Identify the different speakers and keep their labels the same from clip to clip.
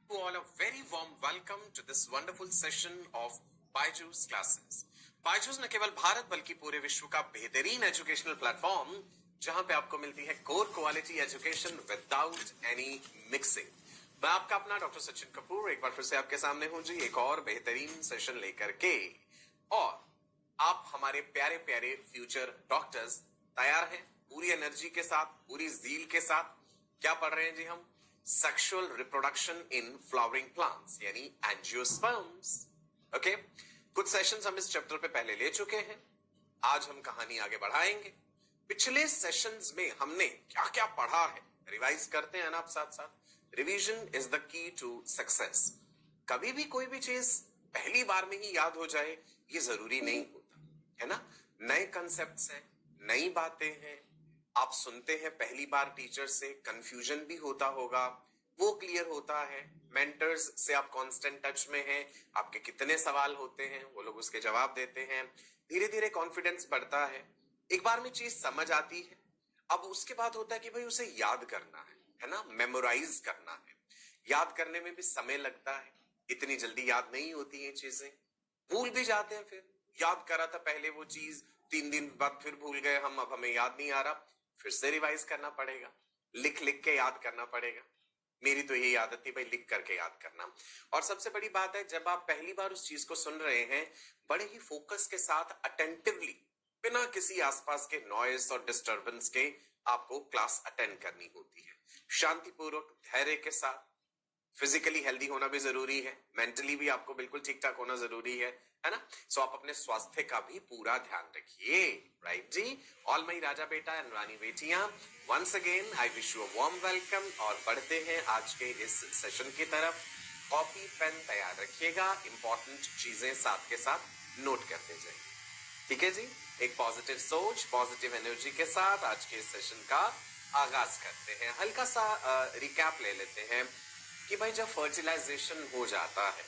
Speaker 1: To all a very warm welcome to this wonderful session of Byju's classes. Byju's न केवल भारत बल्कि पूरे विश्व का बेहतरीन एजुकेशनल प्लेटफॉर्म जहां पे आपको मिलती है core quality education without any mixing. मैं आपका अपना डॉक्टर सचिन कपूर एक बार फिर से आपके सामने हूं जी, एक और बेहतरीन सेशन लेकर के। और आप हमारे प्यारे प्यारे फ्यूचर डॉक्टर्स तैयार हैं पूरी एनर्जी के साथ, पूरी जील के साथ। क्या पढ़ रहे हैं जी हम? Sexual reproduction in flowering plants यानी एंजियोस्पर्म्स। ओके, कुछ सेशंस हम इस चैप्टर पे पहले ले चुके हैं। आज हम कहानी आगे बढ़ाएंगे। पिछले सेशंस में हमने क्या क्या पढ़ा है रिवाइज करते हैं ना आप साथ साथ। Revision is the key to success. कभी भी कोई भी चीज पहली बार में ही याद हो जाए ये जरूरी नहीं होता है ना। नए कंसेप्ट्स हैं, नई बातें हैं, आप सुनते हैं पहली बार टीचर से, कंफ्यूजन भी होता होगा, वो क्लियर होता है। मेंटर्स से आप कांस्टेंट टच में हैं, आपके कितने सवाल होते हैं वो लोग उसके जवाब देते हैं। धीरे धीरे कॉन्फिडेंस बढ़ता है, एक बार में चीज समझ आती है। अब उसके बाद होता है कि भाई उसे याद करना है ना, मेमोराइज करना है। याद करने में भी समय लगता है, इतनी जल्दी याद नहीं होती है चीजें, भूल भी जाते हैं। फिर याद करा था पहले वो चीज, 3 दिन बाद फिर भूल गए हम, अब हमें याद नहीं आ रहा, फिर से रिवाइज करना पड़ेगा, लिख लिख के याद करना पड़ेगा। मेरी तो यही आदत थी भाई, लिख करके याद करना। और सबसे बड़ी बात है, जब आप पहली बार उस चीज को सुन रहे हैं बड़े ही फोकस के साथ, अटेंटिवली, बिना किसी आसपास के नॉइस और डिस्टरबेंस के आपको क्लास अटेंड करनी होती है। शांतिपूर्वक, धैर्य के साथ। फिजिकली हेल्दी होना भी जरूरी है, मेंटली भी आपको बिल्कुल ठीक ठाक होना जरूरी है ना। सो आप अपने स्वास्थ्य का भी पूरा ध्यान रखिए, राइट जी। ऑल माई राजा बेटा एंड रानी बेटियां, once again I wish you a warm welcome. और बढ़ते हैं आज के इस सेशन की तरफ। कॉपी पेन तैयार रखिएगा, इंपॉर्टेंट चीजें साथ के साथ नोट करते जाइए, ठीक है जी। एक पॉजिटिव सोच, पॉजिटिव एनर्जी के साथ आज के इस सेशन का आगाज करते हैं। हल्का सा रिकैप ले लेते हैं कि भाई जब फर्टिलाइजेशन हो जाता है,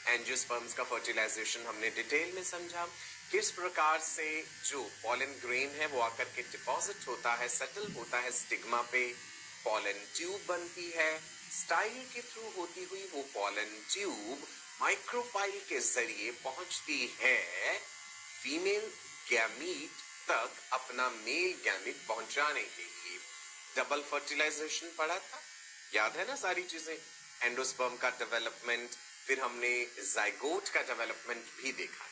Speaker 1: एंजियोस्पर्म्स का फर्टिलाइजेशन हमने डिटेल में समझा, किस प्रकार से जो पॉलन ग्रेन है वो आकर के डिपॉजिट होता है, सेटल होता है स्टिग्मा पे, पॉलन ट्यूब बनती है, स्टाइल के थ्रू होती हुई वो पॉलन ट्यूब माइक्रोपाइल के जरिए पहुंचती है फीमेल गैमीट तक अपना मेल गैमीट पहुंचाने के लिए। डबल फर्टिलाइजेशन पढ़ा था, याद है ना सारी चीजें। एंडोस्पर्म का डेवलपमेंट, फिर हमने जाइगोट का डेवलपमेंट भी देखा,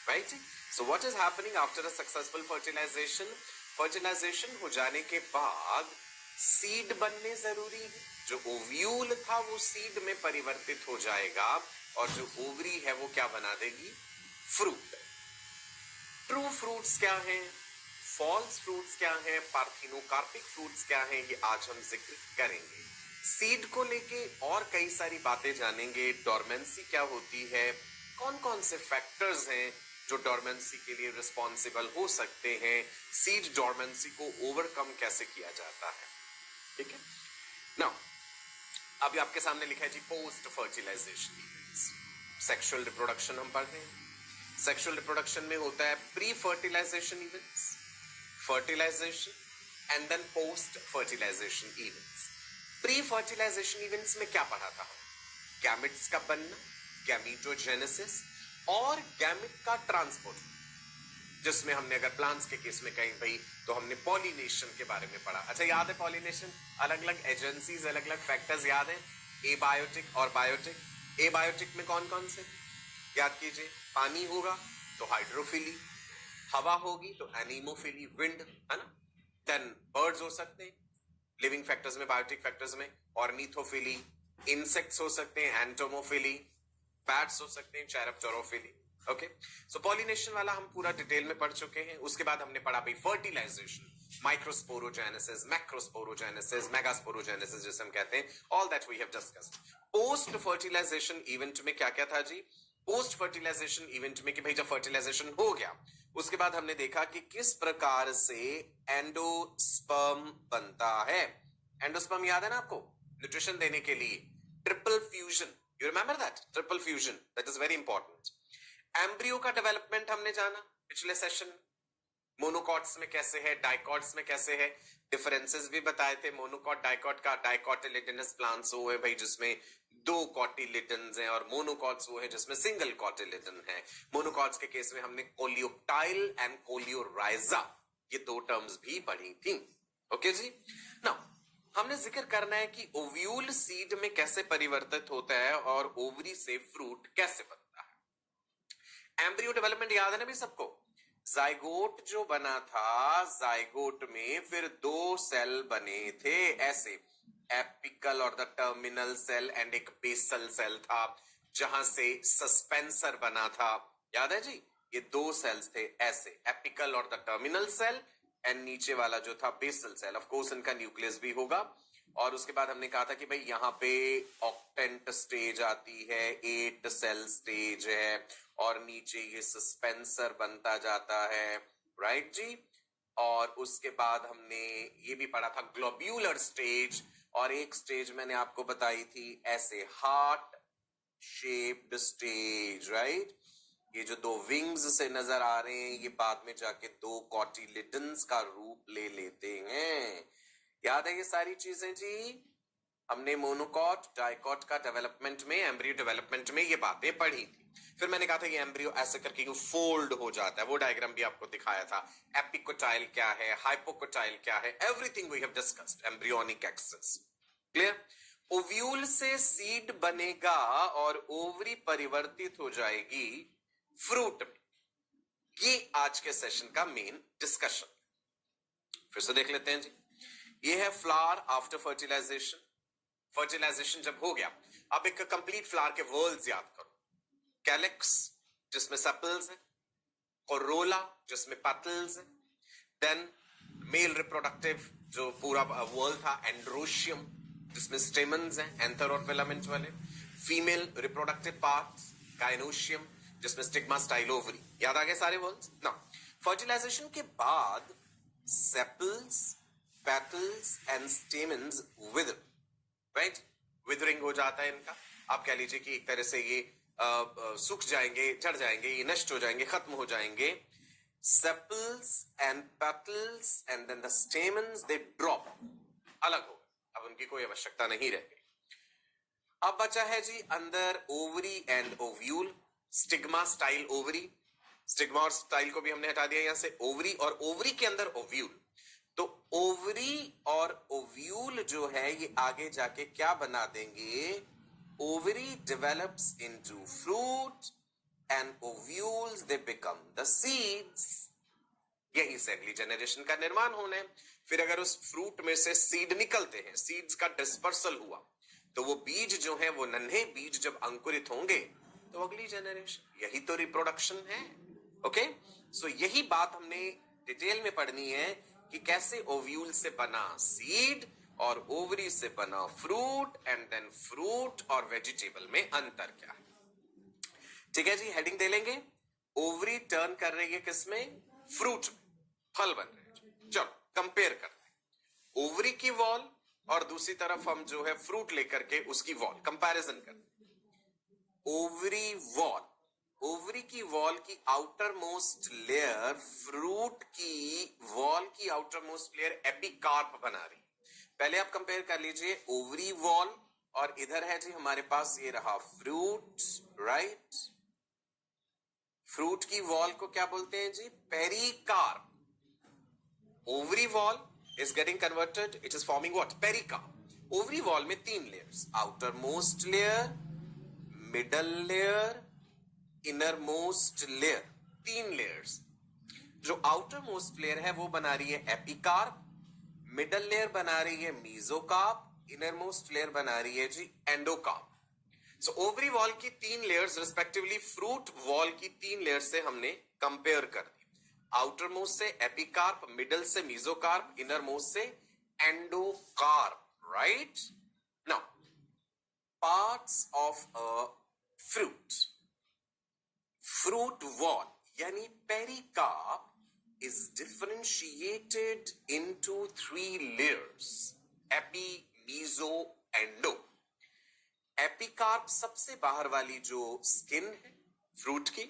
Speaker 1: right. So what is happening after a successful fertilisation? Fertilisation हो जाने के बाद सीड बनने जरूरी है। जो ओव्यूल था वो सीड में परिवर्तित हो जाएगा, और जो ओवरी है वो क्या बना देगी? फ्रूट। ट्रू फ्रूट्स क्या हैं, फॉल्स फ्रूट्स क्या हैं, पार्थिनोकार्पिक फ्रूट्स क्या हैं, ये आज हम जिक्र करेंगे। सीड को लेके और कई सारी बातें जानेंगे। डोरमेंसी क्या होती है, कौन कौन से फैक्टर्स हैं जो डोरमेंसी के लिए रिस्पॉन्सिबल हो सकते हैं, सीड डोरमेंसी को ओवरकम कैसे किया जाता है, ठीक है। नाउ अभी आपके सामने लिखा है जी post fertilisation events. Sexual reproduction हम पढ़ रहे हैं। सेक्सुअल रिप्रोडक्शन में होता है pre fertilisation events, fertilisation and then post fertilisation events. Pre fertilisation events में क्या पढ़ा था? गैमेट्स का बनना, गैमीटोजेनेसिस, और गैमेट का ट्रांसपोर्ट, जिसमें हमने अगर प्लांट्स के केस में कहीं भाई तो हमने पॉलिनेशन के बारे में पढ़ा। अच्छा याद है पॉलिनेशन, अलग अलग एजेंसीज, अलग अलग फैक्टर्स याद है, एबायोटिक और बायोटिक। एबायोटिक में कौन कौन से याद कीजिए? पानी होगा तो हाइड्रोफिली, हवा होगी तो एनीमोफिली, विंड, है ना। देन बर्ड्स हो सकते हैं लिविंग फैक्टर्स में, बायोटिक फैक्टर्स में, ऑर्निथोफिली। इंसेक्ट्स हो सकते हैं एंटोमोफिली, बैट्स हो सकते हैं चैरोप्टेरोफिली। ओके, सो पॉलिनेशन वाला हम पूरा डिटेल में पढ़ चुके हैं। उसके बाद हमने पढ़ा भाई फर्टिलाइजेशन, माइक्रोस्पोरोजेनेसिस, मैक्रोस्पोरोजेनेसिस, मेगास्पोरोजेनेसिस जिसे हम कहते हैं, all that we have discussed. Post fertilisation event में क्या क्या था जी? पोस्ट फर्टिलाइजेशन इवेंट में कि भाई जब फर्टिलाइजेशन हो गया उसके बाद हमने देखा कि किस प्रकार से एंडोस्पर्म बनता है। एंडोस्पर्म याद है ना आपको, न्यूट्रिशन देने के लिए triple fusion, you remember that? Triple fusion, that is very important. Embryo का डेवलपमेंट हमने जाना पिछले सेशन में, मोनोकॉट्स में कैसे है, डाइकॉट्स में कैसे है, डिफरेंसेस भी बताए थे मोनोकॉट डाइकॉट का। डाइकॉटिलिडनस प्लांट्स वो है भाई जिसमें दो कॉटिलिडन्स हैं, और मोनोकॉट्स वो है जिसमें सिंगल कॉटिलिडन है। मोनोकॉट्स के केस में हमने कोलियोक्टाइल एंड कोलियोराइजा ये दो टर्म्स भी पढ़ी थी। ओके जी। नाउ हमने जिक्र करना है कि ओव्यूल सीड में कैसे परिवर्तित होता है और ओवरी से फ्रूट कैसे बनता है। एम्ब्रियो डेवलपमेंट याद है ना भी सबको। जाइगोट जो बना था, जाइगोट में फिर दो सेल बने थे ऐसे, एपिकल और द टर्मिनल सेल एंड एक बेसल सेल था जहां से सस्पेंसर बना था। याद है जी, ये दो सेल्स थे ऐसे, एपिकल और द टर्मिनल सेल, एंड नीचे वाला जो था बेसल सेल। ऑफ कोर्स इनका न्यूक्लियस भी होगा। और उसके बाद हमने कहा था कि भाई यहाँ पे ऑक्टेंट स्टेज आती है, 8 सेल स्टेज है, और नीचे ये सस्पेंसर बनता जाता है, राइट जी। और उसके बाद हमने ये भी पढ़ा था ग्लोब्यूलर स्टेज, और एक स्टेज मैंने आपको बताई थी ऐसे, हार्ट शेप्ड स्टेज, राइट। ये जो दो विंग्स से नजर आ रहे हैं ये बाद में जाके दो कॉटिलिडन्स का रूप ले लेते हैं। याद है ये सारी चीजें जी। हमने मोनोकॉट डाइकॉट का डेवलपमेंट में, एम्ब्रियो डेवलपमेंट में ये बातें पढ़ी थी। फिर मैंने कहा था ये एम्ब्रियो ऐसे करके फोल्ड हो जाता है, वो डायग्राम भी आपको दिखाया था। एपिकोटाइल क्या है, हाइपोकोटाइल क्या है, everything we have discussed. Embryonic axis clear. Ovule से सीड बनेगा और ओवरी परिवर्तित हो जाएगी फ्रूट में। ये आज के सेशन का मेन डिस्कशन। फिर से देख लेते हैं जी। ये है फ्लावर आफ्टर फर्टिलाइजेशन। फर्टिलाइजेशन जब हो गया, अब एक कंप्लीट फ्लावर के वर्ल्ड्स याद करो। कैलिक्स जिसमें सेपल्स है, कोरोला जिसमें पेटल्स है, देन मेल रिप्रोडक्टिव जो पूरा वर्ल्ड था, एंड्रोशियम जिसमें स्टेमन्स हैं, एंथर और फिलामेंट वाले, फीमेल रिप्रोडक्टिव पार्ट्स, गाइनोशियम जिसमें स्टिग्मा, स्टाइल, ओवरी। याद आ गए सारे वर्ड्स ना। फर्टिलाइजेशन के बाद sepals, petals and stamens wither, right. Withering हो जाता है इनका। आप कह लीजिए कि एक तरह से ये सूख जाएंगे, झड़ जाएंगे, ये नष्ट हो जाएंगे, खत्म हो जाएंगे। Sepals and petals and then the stamens they drop, अलग हो गए, अब उनकी कोई आवश्यकता नहीं रह गई। अब बचा है जी अंदर ovary and ovule, stigma, style, ovary. Stigma और स्टाइल को भी हमने हटा दिया यहां से, ओवरी और ओवरी के अंदर ओव्यूल। तो ओवरी और ओव्यूल जो है ये आगे जाके क्या बना देंगे, ovary develops into fruit and ovules they become the seeds. यही से अगली जनरेशन का निर्माण होना है। फिर अगर उस फ्रूट में से सीड निकलते हैं, सीड्स का डिस्पर्सल हुआ, तो वो बीज जो है, वो नन्हे बीज जब अंकुरित होंगे तो अगली जनरेशन, यही तो रिप्रोडक्शन है। ओके, सो यही बात हमने डिटेल में पढ़नी है कि कैसे ओव्यूल से बना सीड और ओवरी से बना फ्रूट, एंड देन फ्रूट और वेजिटेबल में अंतर क्या है। ठीक है जी, हेडिंग दे लेंगे। ओवरी टर्न कर रही है किसमें, फ्रूट में, फल बन रहे हैं। चलो कंपेयर करते हैं ओवरी की वॉल और दूसरी तरफ हम जो है फ्रूट लेकर के उसकी वॉल कंपैरिजन करते हैं। ओवरी वॉल, ओवरी की वॉल की आउटर मोस्ट लेयर फ्रूट की वॉल की आउटर मोस्ट लेयर एपिकार्प बना रही। पहले आप कंपेयर कर लीजिए ओवरी वॉल, और इधर है जी हमारे पास ये रहा फ्रूट, राइट। फ्रूट की वॉल को क्या बोलते हैं जी, pericarp. Ovary wall is getting converted, it is forming what, pericarp। Ovary wall में 3 layers, outermost layer, middle layer, innermost layer, 3 layers. जो आउटर मोस्ट लेयर है वो बना रही है एपिकार्प, मिडल लेयर बना रही है मीजोकार्प, इनर मोस्ट लेयर बना रही है जी एंडोकार्प। सो ओवरी वॉल की 3 लेयर्स रिस्पेक्टिवली फ्रूट वॉल की 3 लेयर से हमने कंपेयर कर दी। आउटर मोस्ट से एपिकार्प, मिडल से मीजोकार्प, इनर मोस्ट से endocarp, right. Now parts of a fruit, fruit wall यानी pericarp is differentiated into 3 layers, epi, meso, endo. Epicarp सबसे बाहर वाली जो स्किन है फ्रूट की,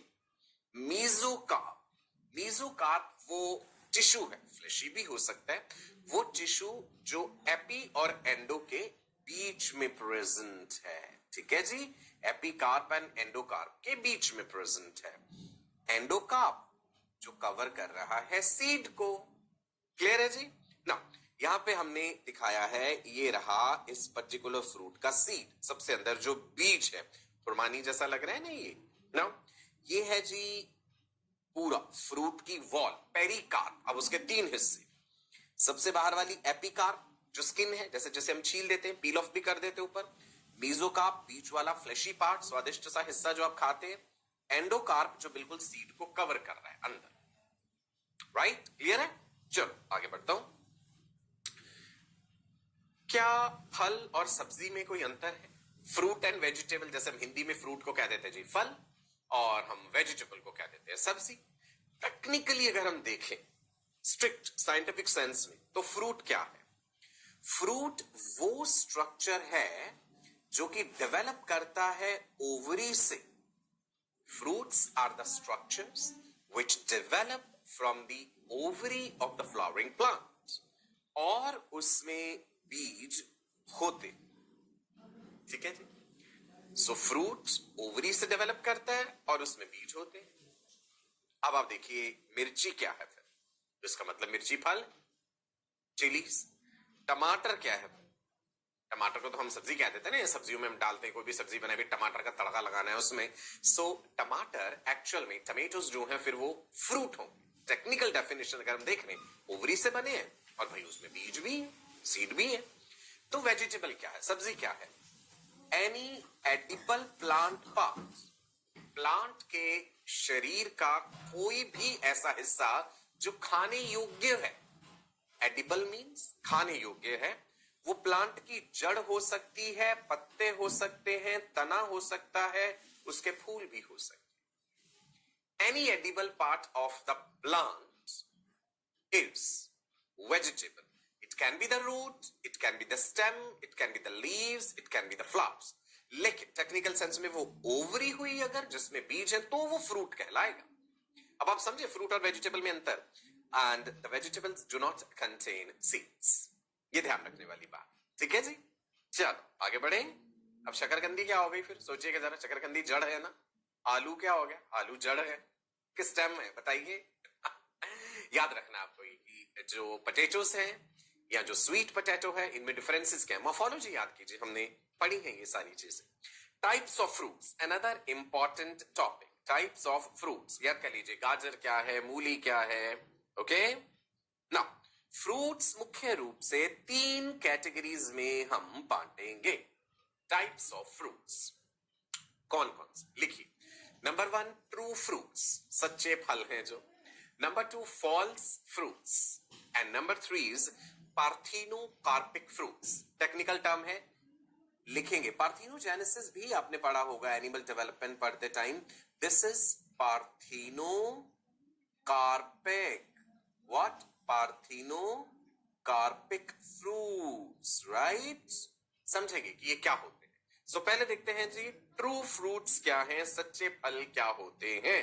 Speaker 1: मीजोकार्प, मीजोकार्प वो टिश्यू है, फ्लेशी भी हो सकता है, वो टिश्यू जो एपी और एंडो के बीच में प्रेजेंट है। ठीक है जी, एपिकार्प एंड एंडोकार्प के बीच में प्रेजेंट है। एंडोकार्प जो कवर कर रहा है सीड को। क्लियर है जी ना? यहां पे हमने दिखाया है, ये रहा इस पर्टिकुलर फ्रूट का सीड, सबसे अंदर जो बीज है, खुरमानी जैसा लग रहा है ना ये ना, ये है जी पूरा फ्रूट की वॉल, पेरिकार्प। अब उसके तीन हिस्से, सबसे बाहर वाली एपिकार्प जो स्किन है, जैसे जैसे हम छील देते हैं, पील ऑफ भी कर देते हैं ऊपर। मीजोकार्प बीच वाला फ्लेशी पार्ट, स्वादिष्ट सा हिस्सा जो आप खाते हैं। एंडोकार्प जो बिल्कुल सीड को कवर कर रहा है अंदर। राइट, क्लियर है? चलो आगे बढ़ता हूं। क्या फल और सब्जी में कोई अंतर है? फ्रूट एंड वेजिटेबल, जैसे हम हिंदी में फ्रूट को कह देते हैं जी फल, और हम वेजिटेबल को कह देते हैं सब्जी। टेक्निकली अगर हम देखें स्ट्रिक्ट साइंटिफिक सेंस में, तो फ्रूट क्या है? फ्रूट वो स्ट्रक्चर है जो कि डेवलप करता है ओवरी से। Fruits are the structures which develop from the ovary of the flowering plant, और उसमें बीज होते। ठीक है जी? सो फ्रूट ओवरी से डेवलप करता है और उसमें बीज होते हैं। अब आप देखिए मिर्ची क्या है फिर, इसका मतलब मिर्ची फल, चिलीज। टमाटर क्या है? टमाटर को तो हम सब्जी कह देते हैं ना, सब्जियों में हम डालते हैं, कोई भी सब्जी बनाए, टमाटर का तड़का लगाना है उसमें। सो टमाटर एक्चुअल में, टमेटोज जो है फिर वो फ्रूट होंगे। टेक्निकल डेफिनेशन अगर हम देख रहे हैं, ओवरी से बने हैं और भाई उसमें बीज भी है, सीड भी है। तो वेजिटेबल क्या है, सब्जी क्या है? Any edible plant part, plant के शरीर का कोई भी ऐसा हिस्सा जो खाने योग्य है। एडिबल मीन्स खाने योग्य है। वो प्लांट की जड़ हो सकती है, पत्ते हो सकते हैं, तना हो सकता है, उसके फूल भी हो सकते हैं। Any edible part of the plant is vegetable. It can be the root, it can be the stem, it can be the leaves, it can be the flowers. लेकिन टेक्निकल सेंस में वो ओवरी हुई अगर, जिसमें बीज है, तो वो फ्रूट कहलाएगा। अब आप समझे फ्रूट और वेजिटेबल में अंतर। And the vegetables do not contain seeds, ये ध्यान रखने वाली बात। ठीक है जी, चलो आगे बढ़े। अब शकरकंदी क्या हो गई फिर, सोचिएगा जरा। शकरकंदी जड़ है ना, आलू क्या हो गया, आलू जड़ है कि स्टेम है, बताइए। याद रखना आपको कि जो पोटैटोस हैं या जो स्वीट पोटैटो है, इनमें डिफरेंसेस क्या है, मॉर्फोलॉजी याद कीजिए, हमने पढ़ी है ये सारी चीजें। Types of fruits, another important topic. Types of fruits याद कर लीजिए, गाजर क्या है, मूली क्या है। ओके, नाउ फ्रूट्स मुख्य रूप से तीन कैटेगरीज में हम बांटेंगे। टाइप्स ऑफ फ्रूट्स कौन कौन से, लिखिए। नंबर 1 ट्रू फ्रूट्स, सच्चे फल हैं जो। Number 2 false fruits, and number 3 is parthenocarpic fruits. Technical term है, लिखेंगे। पार्थिनोजेनेसिस भी आपने पढ़ा होगा एनिमल डेवलपमेंट पढ़ते time. This is parthenocarpic, what, parthenocarpic fruits, right? समझेंगे कि ये क्या होते हैं। सो पहले देखते हैं जी ट्रू फ्रूट्स क्या हैं, सच्चे फल क्या होते हैं।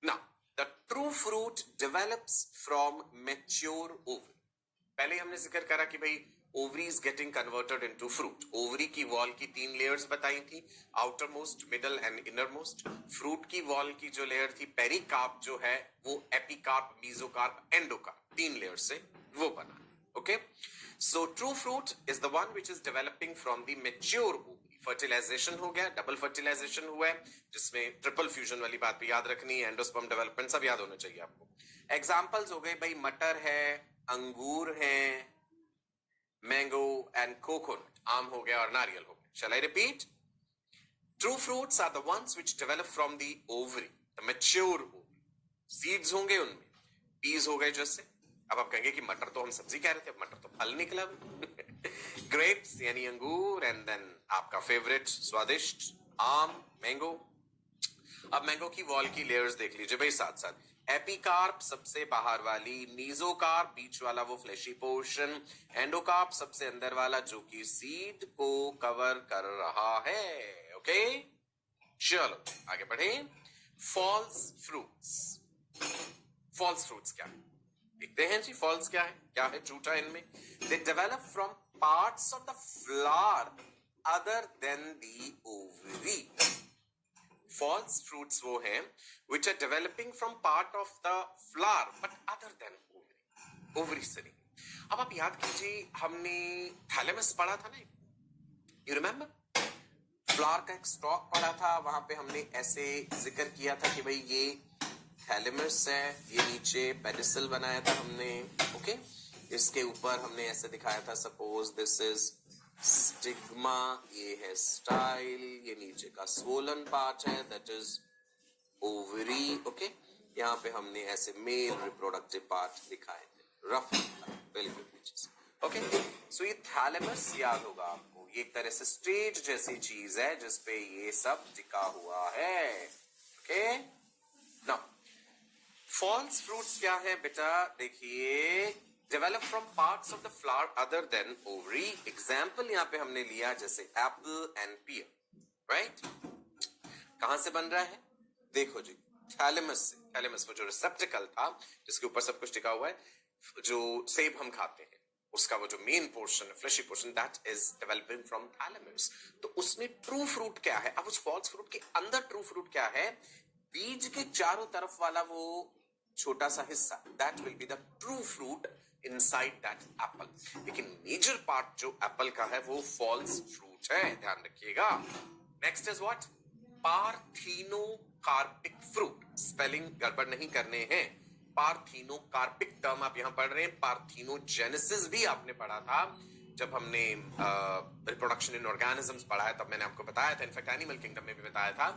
Speaker 1: Now the true fruit develops from mature ovary. पहले हमने जिक्र करा कि भाई ovary is getting converted into fruit. Ovary की वॉल की तीन लेयर्स बताई थी, outer most, middle and inner most. Fruit की वॉल की जो लेयर थी पेरिकार्प जो है, वो एपिकार्प, मीजोकार्प, एंडोकार्प, तीन लेयर से वो बना। Okay, so true fruit is the one which is developing from the mature ovary. Fertilisation हो गया, डबल फर्टिलाइजेशन हुआ है, जिसमें ट्रिपल फ्यूजन वाली बात भी याद रखनी है, एंडोस्पर्म डेवलपमेंट सब याद होना चाहिए आपको। एग्जांपल्स हो गए भाई, मटर है, अंगूर है, मैंगो एंड कोकोनट, आम हो गया और नारियल हो गया। Shall I repeat? True fruits are the ones which develop from the ovary, the mature ovary. Seeds होंगे उनमें, पीस हो गए जैसे। अब आप कहेंगे कि मटर तो हम सब्जी कह रहे थे, मटर तो फल निकला। ग्रेप्स यानी अंगूर, एंड देन आपका फेवरेट स्वादिष्ट आम, मैंगो। अब मैंगो की वॉल की लेयर्स देख लीजिए भाई साथ साथ। एपिकार्प सबसे बाहर वाली, मीजोकार्प बीच वाला वो फ्लेशी पोर्शन, एंडोकार्प सबसे अंदर वाला जो कि सीड को कवर कर रहा है। ओके, चलो आगे बढ़े। False fruits. फॉल्स फ्रूट्स क्या है? देखते हैं जी फॉल्स क्या है झूठा इनमें. They develop from parts of the flower other than the ovary. False fruits वो हैं which are developing from part of the flower but other than ovary. Ovary से नहीं. अब आप याद कीजिए हमने थैलेमस पढ़ा था ना, यू रिमेम्बर? फ्लावर का एक स्टॉक पढ़ा था, वहां पे हमने ऐसे जिक्र किया था कि भाई ये थैलेमस है, ये नीचे पेडिसल बनाया था हमने. ओके, इसके ऊपर हमने ऐसे दिखाया था, सपोज दिस इज स्टिग्मा, ये है स्टाइल, ये नीचे का स्वोलन पार्ट है दैट इज ओवरी. ओके, यहाँ पे हमने ऐसे मेल रिप्रोडक्टिव पार्ट दिखाए थे रफ, बिल्कुल नीचे से. ओके, सो ये थैलेमस याद होगा आपको, ये एक तरह से स्टेज जैसी चीज है जिसपे ये सब टिका हुआ है. ओके, नाउ फॉल्स फ्रूट्स क्या है बेटा? देखिए, develop from parts of the flower other then ovary. Example यहाँ पे हमने लिया जैसे एप्पल एंड पियर, राइट? कहां से बन रहा है? देखो जी, थैलेमस से. थैलेमस वो जो रिसेप्टिकल था जिसके ऊपर सब कुछ टिका हुआ है, जो सेब हम खाते हैं उसका वो जो मेन पोर्शन है, fleshy portion, that is developing from thalamus. तो उसमें ट्रू फ्रूट क्या है? अब उस फॉल्स फ्रूट के अंदर ट्रू फ्रूट क्या है? बीज के चारों तरफ वाला वो छोटा सा हिस्सा, that will be the true fruit inside that Apple. लेकिन मेजर पार्ट जो एप्पल का है वो फॉल्स फ्रूट है, ध्यान रखिएगा. Next is what? Parthenocarpic fruit. Spelling गड़बड़ नहीं करने हैं. पार्थिनोकार्पिक टर्म आप यहां पढ़ रहे हैं. पार्थिनोजेनेसिस भी आपने पढ़ा था जब हमने रिप्रोडक्शन इन ऑर्गेनिजम्स पढ़ा है, तब मैंने आपको बताया था, इनफैक्ट एनिमल किंगडम में भी बताया था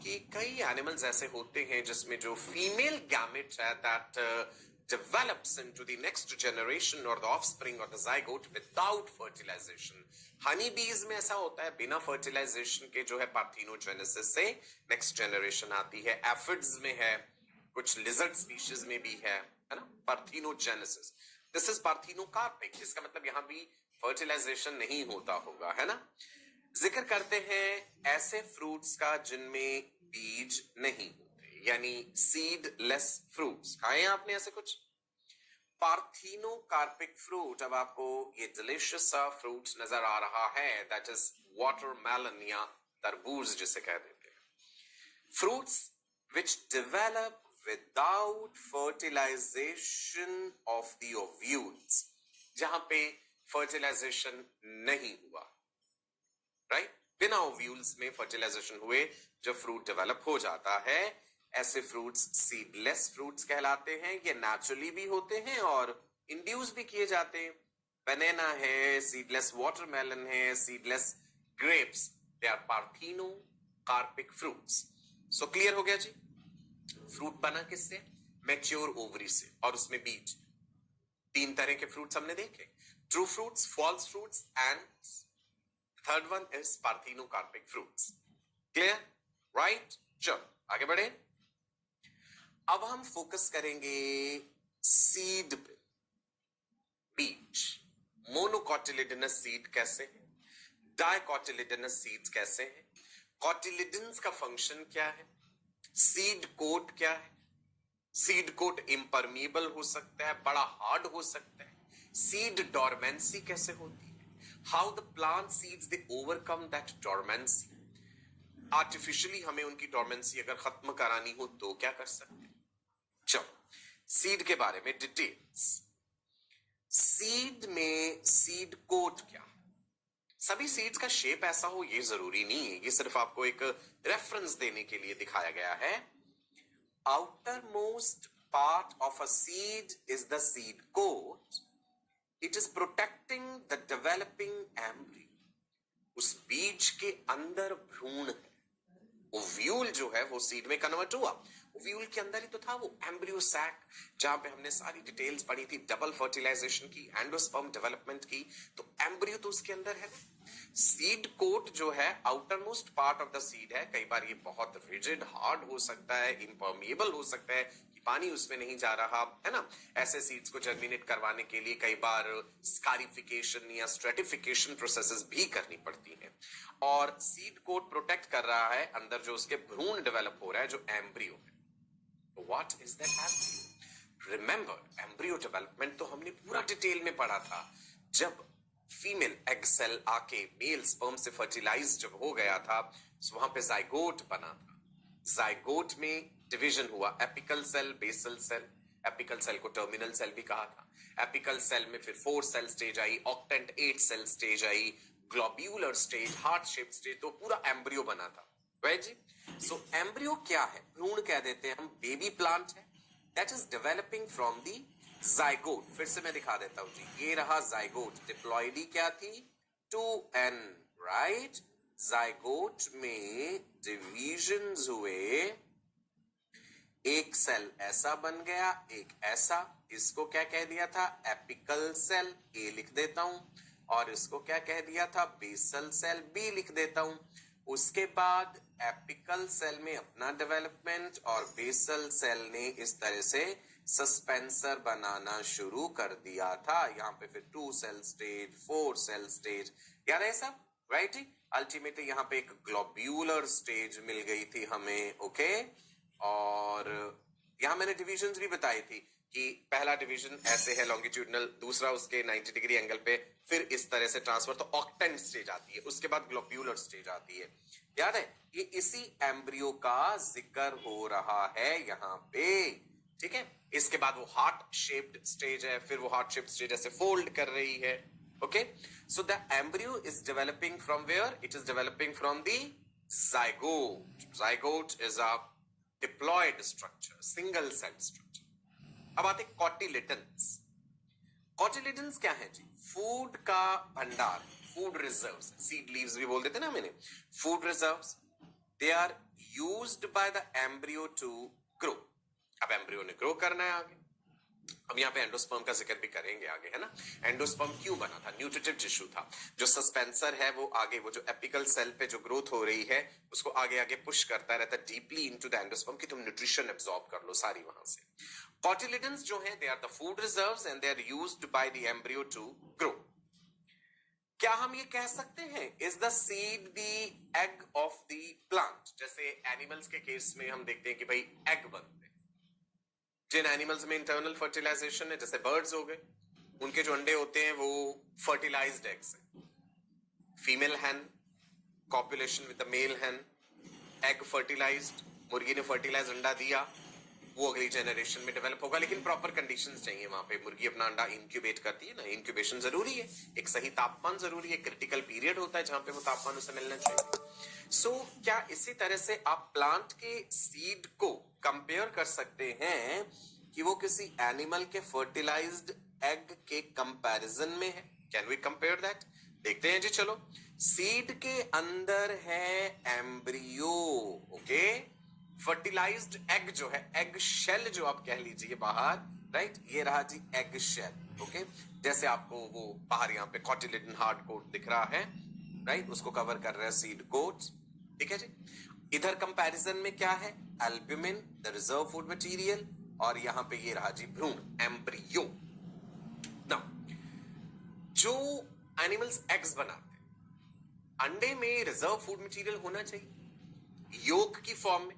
Speaker 1: कि कई एनिमल्स ऐसे होते हैं जिसमें जो फीमेल गैमेट है that develops into the next generation or the offspring or the zygote without fertilization. Honey बीज में ऐसा होता है, बिना फर्टिलाइजेशन के जो है पार्थिनोजेनेसिस से नेक्स्ट जनरेशन आती है. एफिड्स में है, कुछ लिजर्ड स्पीशीज में भी है ना, पार्थिनोजेनेसिस. This is parthenocarpic. इसका मतलब यहां भी फर्टिलाइजेशन नहीं होता होगा, है ना. जिक्र करते हैं ऐसे फ्रूट्स का जिनमें बीज नहीं होते, यानी सीडलेस फ्रूट्स. खाए आपने ऐसे कुछ? Parthenocarpic fruit. अब आपको ये डिलीशियस सा फ्रूट नजर आ रहा है, दैट इज वाटरमेलन या तरबूज जिसे कह देते हैं. Fruits which develop without fertilization of the ovules, जहां पे फर्टिलाइजेशन नहीं हुआ, राइट? बिना ओव्यूल्स में फर्टिलाइजेशन हुए जब फ्रूट डेवलप हो जाता है, ऐसे फ्रूट्स सीडलेस फ्रूट्स कहलाते हैं. ये नेचुरली भी होते हैं और इंड्यूस भी किए जाते हैं. बनाना है, सीडलेस वाटरमेलन है, seedless grapes, they are parthenocarpic fruits. So clear हो गया जी? फ्रूट बना किससे? मैच्योर ओवरी से, और उसमें बीज. तीन तरह के फ्रूट्स हमने देखे, true fruits, false fruits and third one is parthenocarpic fruits. Clear? Right? चलो आगे बढ़े. अब हम फोकस करेंगे सीड पे. बीज. मोनोकोटिलिडनस सीड कैसे है? डाइकोटिलिडनस सीड्स कैसे हैं? कोटिलिडन्स का फंक्शन क्या है? सीड कोट क्या है? सीड कोट इम्परमीबल हो सकता है, बड़ा हार्ड हो सकता है. सीड डोरमेंसी कैसे होती है? How the plant seeds they overcome that dormancy. Artificially हमें उनकी डोरमेंसी अगर खत्म करानी हो तो क्या कर सकते हैं? चलो सीड के बारे में डिटेल्स. सीड में सीड कोट क्या है? सभी सीड्स का शेप ऐसा हो ये जरूरी नहीं है, ये सिर्फ आपको एक रेफरेंस देने के लिए दिखाया गया है. Outermost part of a seed is the seed coat. It is protecting the developing embryo. उस बीज के अंदर भ्रूण है. ओव्यूल जो है वो सीड में कन्वर्ट हुआ. ओव्यूल के अंदर ही तो था वो एम्ब्रियो सैक, जहां पे हमने सारी डिटेल्स पढ़ी थी, डबल फर्टिलाइजेशन की, एंडोस्पर्म डेवलपमेंट की. तो एम्ब्रियो तो उसके अंदर है. सीड कोट जो है outermost part of the seed है. कई बार ये बहुत रिजिड हार्ड हो सकता है, इम्परमिएबल हो सकता है कि पानी उसमें नहीं जा रहा है ना. ऐसे सीड्स को जर्मिनेट करवाने के लिए कई बार स्कारिफिकेशन या स्ट्रेटिफिकेशन प्रोसेसेस भी करनी पड़ती हैं. और सीड कोट प्रोटेक्ट कर रहा है अंदर जो उसके भ्रूण डेवलप हो रहा है, जो एम्ब्रियो है. What is that embryo? Remember embryo development तो हमने पूरा डिटेल में पढ़ा था। जब फीमेल एग सेल आके मेल स्पर्म से फर्टिलाइज जब हो गया था, तो वहां पे जाइगोट बना था। जाइगोट में डिवीजन हुआ, apical cell, basal cell. Apical cell को टर्मिनल सेल भी कहा था। एपिकल सेल में फिर 4 सेल स्टेज आई, ऑक्टेंट 8 सेल स्टेज आई, globular stage, heart shape stage, तो पूरा एम्ब्रियो बना था। राइट जी। सो एम्ब्रियो क्या है? भ्रूण कह देते हैं हम, बेबी प्लांट है that is developing from the zygote. फिर से मैं दिखा देता हूं जी, ये रहा जाइगोट। डिप्लॉइडी क्या थी? 2n, right. जाइगोट में डिवीजन्स हुए, एक सेल ऐसा बन गया, एक ऐसा। इसको क्या कह दिया था? एपिकल सेल, ए लिख देता हूं। और इसको क्या कह दिया था? बेसल सेल, बी लिख देता हूं। उसके बाद एपिकल सेल में अपना डेवलपमेंट, और बेसल सेल ने इस तरह से सस्पेंसर बनाना शुरू कर दिया था। यहां पे फिर 2 सेल स्टेज, 4 सेल स्टेज, याद है सब? राइट। अल्टीमेटली यहां पे एक ग्लोब्यूलर स्टेज मिल गई थी हमें। ओके। और यहां मैंने डिविजन्स भी बताई थी कि पहला डिवीजन ऐसे है लॉन्गिट्यूडनल, दूसरा उसके 90 डिग्री एंगल पे, फिर इस तरह से ट्रांसफर, तो ऑक्टेंट स्टेज आती है, उसके बाद ग्लोब्यूलर स्टेज आती है। याद है? ये इसी एम्ब्रियो का जिक्र हो रहा है यहां पे। ठीक है। इसके बाद वो हार्ट शेप्ड स्टेज है, फिर वो हार्ट शेप्ड स्टेज ऐसे फोल्ड कर रही है। Okay. So the embryo is developing from where? It is developing from the zygote. Zygote is a diploid structure, single cell structure. अब आते कॉटिलिडन्स। कॉटिलिडन्स क्या है जी? फूड का भंडार, फूड रिजर्व्स, सीड लीव्स भी बोल देते ना मैंने, food reserves. They are used by the embryo to grow. अब एम्ब्रियो ने ग्रो करना है आगे। अब यहाँ पे एंडोस्पर्म का जिक्र भी करेंगे आगे, है ना। एंडोस्पर्म क्यों बना था? न्यूट्रिटिव टिश्यू था। जो सस्पेंसर है वो आगे, वो जो एपिकल सेल पे जो ग्रोथ हो रही है उसको आगे आगे पुश करता रहता है डीपली इनटू द एंडोस्पर्म कि तुम न्यूट्रिशन एब्सॉर्ब कर लो सारी वहां से। कॉटिलिडन्स जो है, they are the food reserves and they are used by the embryo to grow. क्या हम ये कह सकते हैं, is the seed the egg of the plant? जैसे एनिमल्स के केस में हम देखते हैं कि भाई एग बनते हैं। जिन एनिमल्स में इंटरनल फर्टिलाइजेशन है, जैसे बर्ड्स हो गए, उनके जो अंडे होते हैं वो फर्टिलाइज्ड एग्स हैं। Female hen copulation with the male hen, egg fertilised, मुर्गी ने फर्टिलाइज अंडा दिया, वो अगली जनरेशन में डेवलप होगा। लेकिन प्रॉपर कंडीशंस चाहिए वहां पे। मुर्गी अपना अंडा इंक्यूबेट करती है ना, इंक्यूबेशन जरूरी है, एक सही तापमान जरूरी है, क्रिटिकल पीरियड होता है जहां पे वो तापमान उसे मिलना चाहिए। सो क्या इसी तरह से आप प्लांट के सीड को कंपेयर कर सकते हैं कि वो किसी एनिमल के फर्टिलाइज्ड एग के कंपैरिजन में है? Can we compare that? देखते हैं जी, चलो। सीड के अंदर है एम्ब्रियो। ओके। फर्टिलाइज्ड एग जो है, एग शेल जो आप कह लीजिए बाहर, राइट, ये रहा जी एग शेल। ओके। जैसे आपको वो बाहर यहाँ पे कॉटिलिडन हार्ड कोट दिख रहा है, राइट, उसको कवर कर रहा है सीड कोट। ठीक है जी। इधर कंपैरिजन में क्या है? Albumin, the reserve food material, और यहां पे ये रहा जी भ्रूण, एम्ब्रियो। नाउ जो एनिमल्स एग्स बनाते हैं, अंडे में रिजर्व फूड मटेरियल होना चाहिए योक की फॉर्म में।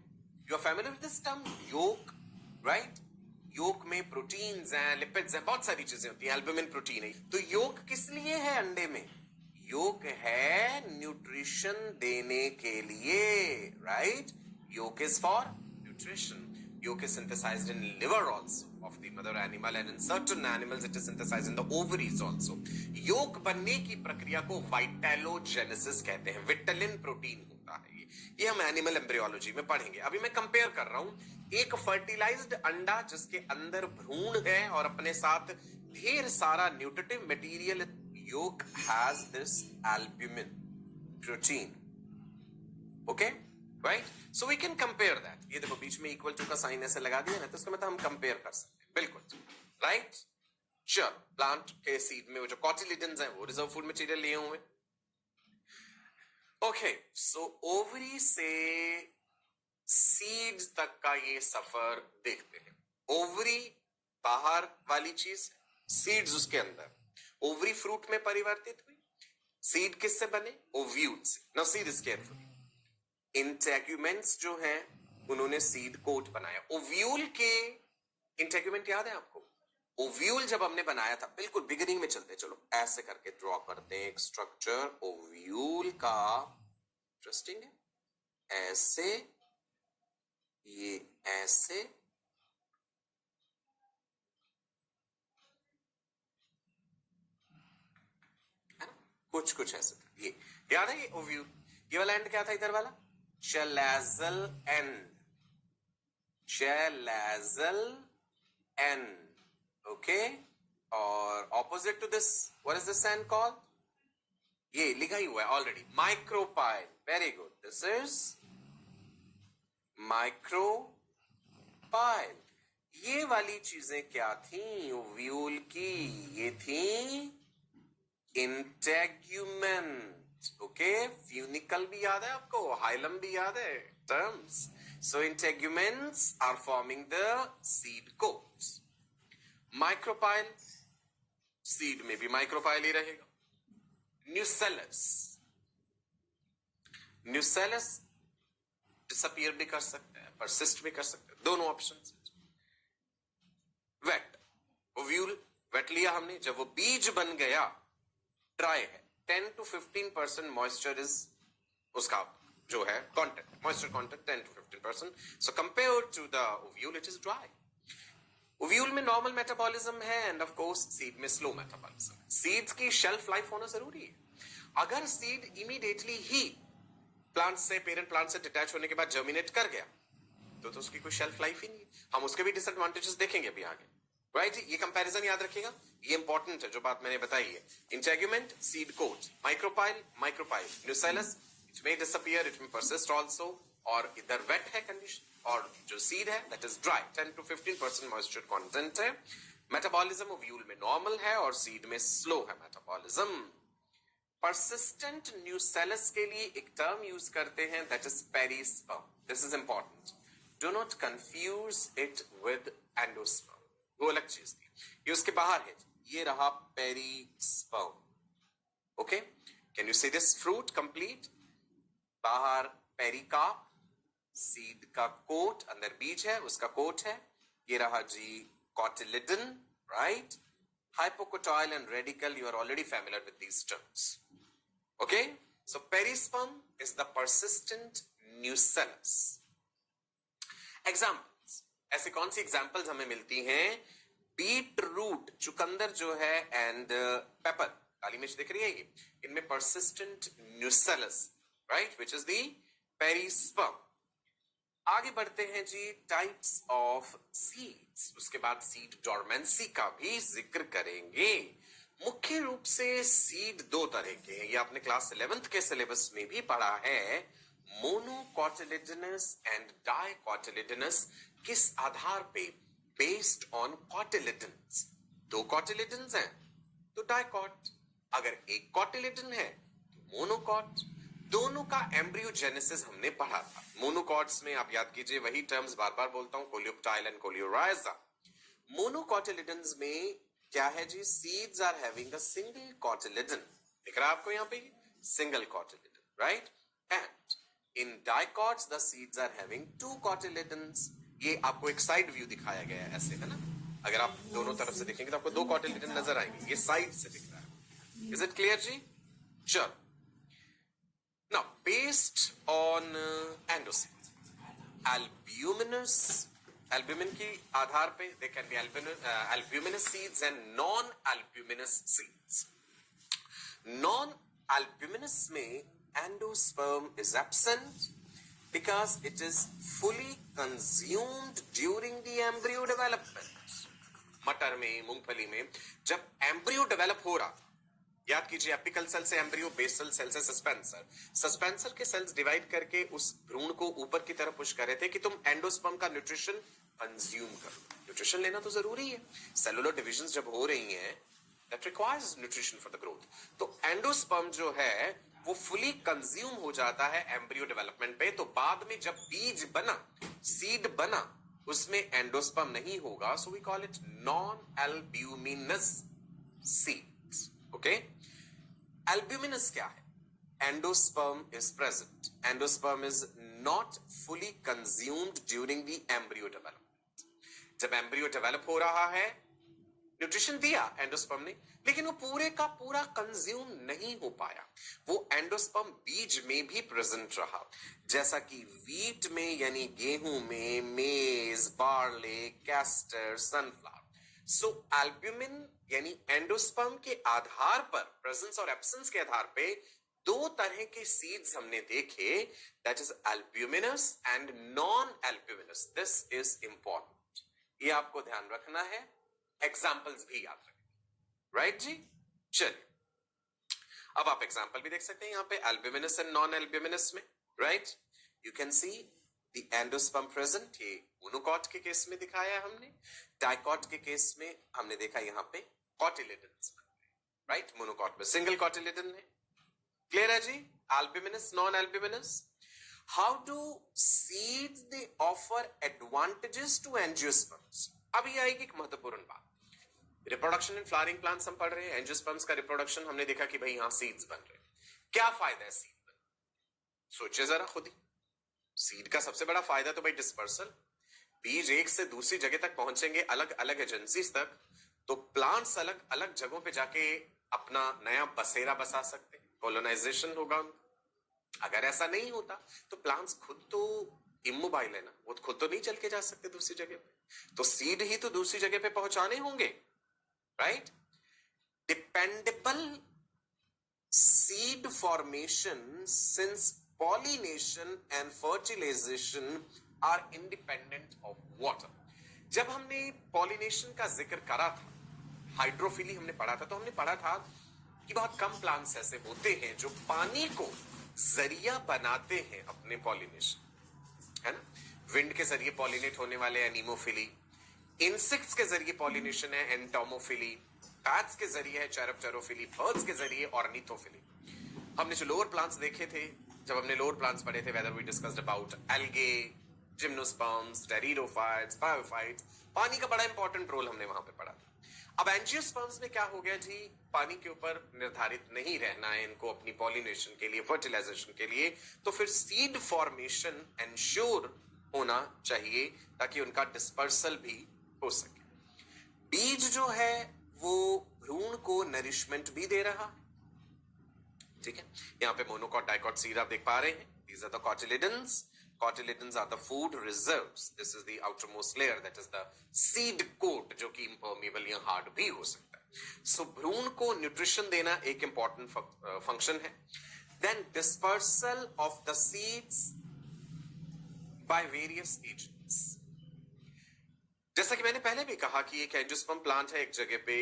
Speaker 1: You are familiar with this term yolk, right? Yolk में प्रोटीन्स हैं, लिपिड्स हैं, बहुत सारी चीजें होती हैं, एल्ब्यूमिन प्रोटीन है। तो योक किस लिए है अंडे में? योक है न्यूट्रिशन देने के लिए, right? Yolk is for nutrition. Yolk is synthesized in liver also of the mother animal, and in certain animals it is synthesized in the ovaries also. Yolk बनने की प्रक्रिया को वाइटेलोजेनेसिस कहते हैं। विटालिन प्रोटीन होता है ये हम एनिमल एम्ब्रियोलॉजी में पढ़ेंगे। अभी मैं कंपेयर कर रहा हूं एक फर्टिलाइज्ड अंडा जिसके अंदर भ्रूण है और अपने साथ ढेर सारा nutritive material. Yolk has this albumin protein. Okay? Right? So we can compare that. ये देखो बीच में इक्वल टू का साइन ऐसे लगा दिया ना, तो इसका मतलब हम कंपेयर कर सकते हैं। बिल्कुल, राइट? चल, प्लांट के सीड में वो जो कॉटिलिडन्स हैं वो रिजर्व फूड मटेरियल लिए हुए। ओके, सो ओवरी से सीड्स तक का ये सफर देखते हैं। ओवरी बाहर वाली चीज, सीड्स उसके अंदर। ओवरी फ्रूट में परिवर्तित हुई, सीड किससे बने? ओव्यूल से। Now see this carefully. Integuments जो हैं उन्होंने सीड कोट बनाया। ओव्यूल के इंटेग्यूमेंट याद है आपको? ओव्यूल जब हमने बनाया था, बिल्कुल बिगिनिंग में चलते, चलो ऐसे करके ड्रॉ करते हैं एक स्ट्रक्चर ओव्यूल का। इंटरेस्टिंग है, ऐसे, ये ऐसे, है ना, कुछ कुछ ऐसे था। ये याद है, ये ओव्यूल। ये वाला एंड क्या था इधर वाला? Chalazal end, chalazal end, okay. और opposite to this, what is this end called? ये लिखा ही हुआ है already, micropyle. Very good, this is micropyle. ये वाली चीजें क्या थी ओव्यूल की? ये थी इंटेग्यूमेंट, ओके। फ्यूनिकल भी याद है आपको, हाइलम भी याद है terms. So integuments are forming the seed coats. Micropyle, seed में भी माइक्रोपाइल ही रहेगा। न्यूसेलस, न्यूसेलस डिसअपियर भी कर सकते हैं, परसिस्ट भी कर सकते हैं, दोनों ऑप्शन। वेट, ओव्यूल वेट लिया हमने, जब वो बीज बन गया, ड्राई है, 10 to 15% मॉइस्चर इज उसका जो है content, moisture content 10 to 15%। So compare to the ovule it is dry. Ovule में नॉर्मल मेटाबॉलिज्म है एंड ऑफ कोर्स सीड में स्लो मेटाबॉलिज्म है। सीड्स की शेल्फ लाइफ होना जरूरी है। अगर सीड इमीडिएटली ही प्लांट से, पेरेंट प्लांट से डिटैच होने के बाद जर्मिनेट कर गया तो उसकी कोई शेल्फ लाइफ ही नहीं है। हम उसके भी डिसएडवांटेजेस देखेंगे अभी आगे, राइट? ये कंपैरिजन याद रखिएगा, ये इंपॉर्टेंट है जो बात मैंने बताई है। Integument, seed coat, micropyle, micropyle, nucellus, it may disappear, it may persist also, और इधर वेट है कंडीशन, और जो सीड है that is dry, 10 to 15% moisture content है। मेटाबॉलिज्म ओव्यूल में नॉर्मल है और सीड में स्लो है मेटाबॉलिज्म। परसिस्टेंट न्यूसेलस के लिए एक टर्म यूज करते हैं that is perisperm. This is important, do not confuse it with endosperm, वो अलग चीज थी, ये उसके बाहर है। ये रहा perisperm, okay. Can you see this fruit complete? बाहर पेरिकार्प, सीड का कोट, अंदर बीज है, उसका कोट है। ये रहा जी cotyledon, right? Hypocotyl and radical, you are already familiar with these terms. Okay? So perisperm is the persistent nucellus. Examples. ऐसे कौन सी examples हमें मिलती हैं? बीट रूट, चुकंदर जो है, एंड पेपर, काली मिर्च दिख रही है ये, इनमें persistent nucellus, right? Which is the perisperm. आगे बढ़ते हैं जी, टाइप्स ऑफ सीड्स, उसके बाद सीड डॉर्मेंसी का भी जिक्र करेंगे। मुख्य रूप से सीड दो तरह के हैं, ये आपने क्लास 11th के सिलेबस में भी पढ़ा है, मोनोकॉटिलिडनस एंड डाइकॉटिलिडनस। किस आधार पे? Based on cotyledons. दो कॉटिलिडन्स हैं तो डाइकॉट, अगर एक कॉटिलिडन है तो मोनोकॉट। दोनों का एम्ब्रियोजेनेसिस हमने पढ़ा था। मोनोकॉट्स में आप याद कीजिए, वही टर्म्स बार बार बोलता हूं, कोलियोप्टाइल एंड कोलियोराइजा। मोनोकॉटिलिडन्स में क्या है जी? Seeds are having a single cotyledon, दिख रहा है आपको यहाँ पे, single cotyledon, right? And in dicots the seeds are having two cotyledons. ये आपको एक साइड व्यू दिखाया गया है, ऐसे, है ना? अगर आप दोनों तरफ से देखेंगे तो आपको दो कॉटिलिडन नजर आएंगे, ये साइड से दिख रहा है। इज इट क्लियर जी? चलो, now based on endocytes, albuminous, albumin की आधार पे they can be albuminous seeds and non-albuminous seeds. Non-albuminous में endosperm is absent because it is fully consumed during the embryo development. मटर में, मूंगफली में जब एम्ब्रियो डेवलप हो रहा था, याद कीजिए, एपिकल सेल से एम्ब्रियो, बेसल सेल से सस्पेंसर, सस्पेंसर के सेल्स डिवाइड करके उस भ्रूण को ऊपर की तरफ पुश कर रहे थे कि तुम एंडोस्पर्म का न्यूट्रिशन कंज्यूम करो। न्यूट्रिशन लेना तो जरूरी है, सेलुलर डिविजन्स जब हो रही हैं, that requires nutrition for the growth. तो एंडोस्पर्म जो है वो फुली कंज्यूम हो जाता है एम्ब्रियो डेवलपमेंट पे। तो बाद में जब बीज बना, सीड बना, उसमें एंडोस्पर्म नहीं होगा, so we call it non albuminous seed. Okay, albuminous क्या है? Endosperm is present. Endosperm is not fully consumed during the embryo development. जब एम्ब्रियो डेवलप हो रहा है, न्यूट्रिशन दिया एंडोस्पर्म ने, लेकिन वो पूरे का पूरा कंज्यूम नहीं हो पाया। वो एंडोस्पर्म बीज में भी प्रेजेंट रहा, जैसा कि वीट में यानी गेहूं में, मेज, बार्ले, कैस्टर, सनफ्लावर। सो एल्ब्यूमिन यानी एंडोस्पर्म के आधार पर, प्रेजेंस और एब्सेंस के आधार पे दो तरह के सीड्स हमने देखे, that is albuminous and non albuminous. This is important, ये आपको ध्यान रखना है, एग्जाम्पल्स भी याद रखें। राइट जी, चलिए अब आप एग्जाम्पल भी देख सकते हैं यहां पे एल्ब्यूमिनस एंड नॉन एल्ब्यूमिनस में। Right, you can see the endosperm present, ये मोनोकॉट के केस में दिखाया है हमने। डाइकॉट के केस में हमने देखा यहां पे कॉटिलेडन्स। राइट, मोनोकॉट में सिंगल कॉटिलेडन है। क्लियर है जी, albuminous non albuminous. How do seeds they offer advantages to angiosperms. अब ये आएगी एक महत्वपूर्ण बात, रिप्रोडक्शन इन फ्लावरिंग प्लांट्स हम पढ़ रहे हैं, एंजियोस्पर्म्स का रिप्रोडक्शन हमने देखा कि भाई यहां सीड्स बन रहे हैं। क्या फायदा है सीड बन, सोचिए जरा खुद ही। सीड का सबसे बड़ा फायदा तो भाई डिस्पर्सल, बीज एक से दूसरी जगह तक पहुंचेंगे, अलग अलग एजेंसीज तक, तो प्लांट्स अलग अलग जगहों पे जाके अपना नया बसेरा बसा सकते हैं, कोलोनाइजेशन होगा उनका। अगर ऐसा नहीं होता तो प्लांट्स खुद तो इमोबाइल है ना, वो खुद तो नहीं चल के जा सकते दूसरी जगह पे, तो सीड ही तो दूसरी जगह पे पहुंचाने होंगे। Right, dependable seed formation since pollination and fertilization are independent of water। जब हमने पॉलिनेशन का जिक्र करा था, हाइड्रोफिली हमने पढ़ा था, तो हमने पढ़ा था कि बहुत कम प्लांट्स ऐसे होते हैं जो पानी को जरिया बनाते हैं अपने पॉलिनेशन, है ना। विंड के जरिए पॉलिनेट होने वाले एनीमोफिली, इंसेक्ट्स के जरिए पॉलिनेशन है एंटोमोफिली, बैट्स के जरिए है चैरोप्टेरोफिली, बर्ड्स के जरिए ऑर्निथोफिली। हमने जो लोअर प्लांट्स देखे थे, जब हमने लोअर प्लांट्स पढ़े थे, whether we discussed about algae, gymnosperms, pteridophytes, bryophytes, पानी का बड़ा इंपॉर्टेंट रोल हमने वहां पे पढ़ा था। अब एंजियोस्पर्म्स में क्या हो गया जी, पानी के ऊपर निर्धारित नहीं रहना है इनको अपनी पॉलिनेशन के लिए, फर्टिलाइजेशन के लिए, तो फिर सीड फॉर्मेशन एंश्योर होना चाहिए ताकि उनका डिस्पर्सल भी हो सके। बीज जो है वो भ्रूण को नरिशमेंट भी दे रहा, ठीक है। यहां पे मोनोकॉट, डाइकॉट सीड आप देख पा रहे हैं, these are the cotyledons. Cotyledons are the food reserves. This is the outermost layer, that is the seed coat, जो कि impermeable या hard भी हो सकता है। So भ्रूण को न्यूट्रिशन देना एक इंपॉर्टेंट फंक्शन है। Then dispersal of the seeds by various agents। जैसा कि मैंने पहले भी कहा कि एक एंजियोस्पर्म प्लांट है एक जगह पे,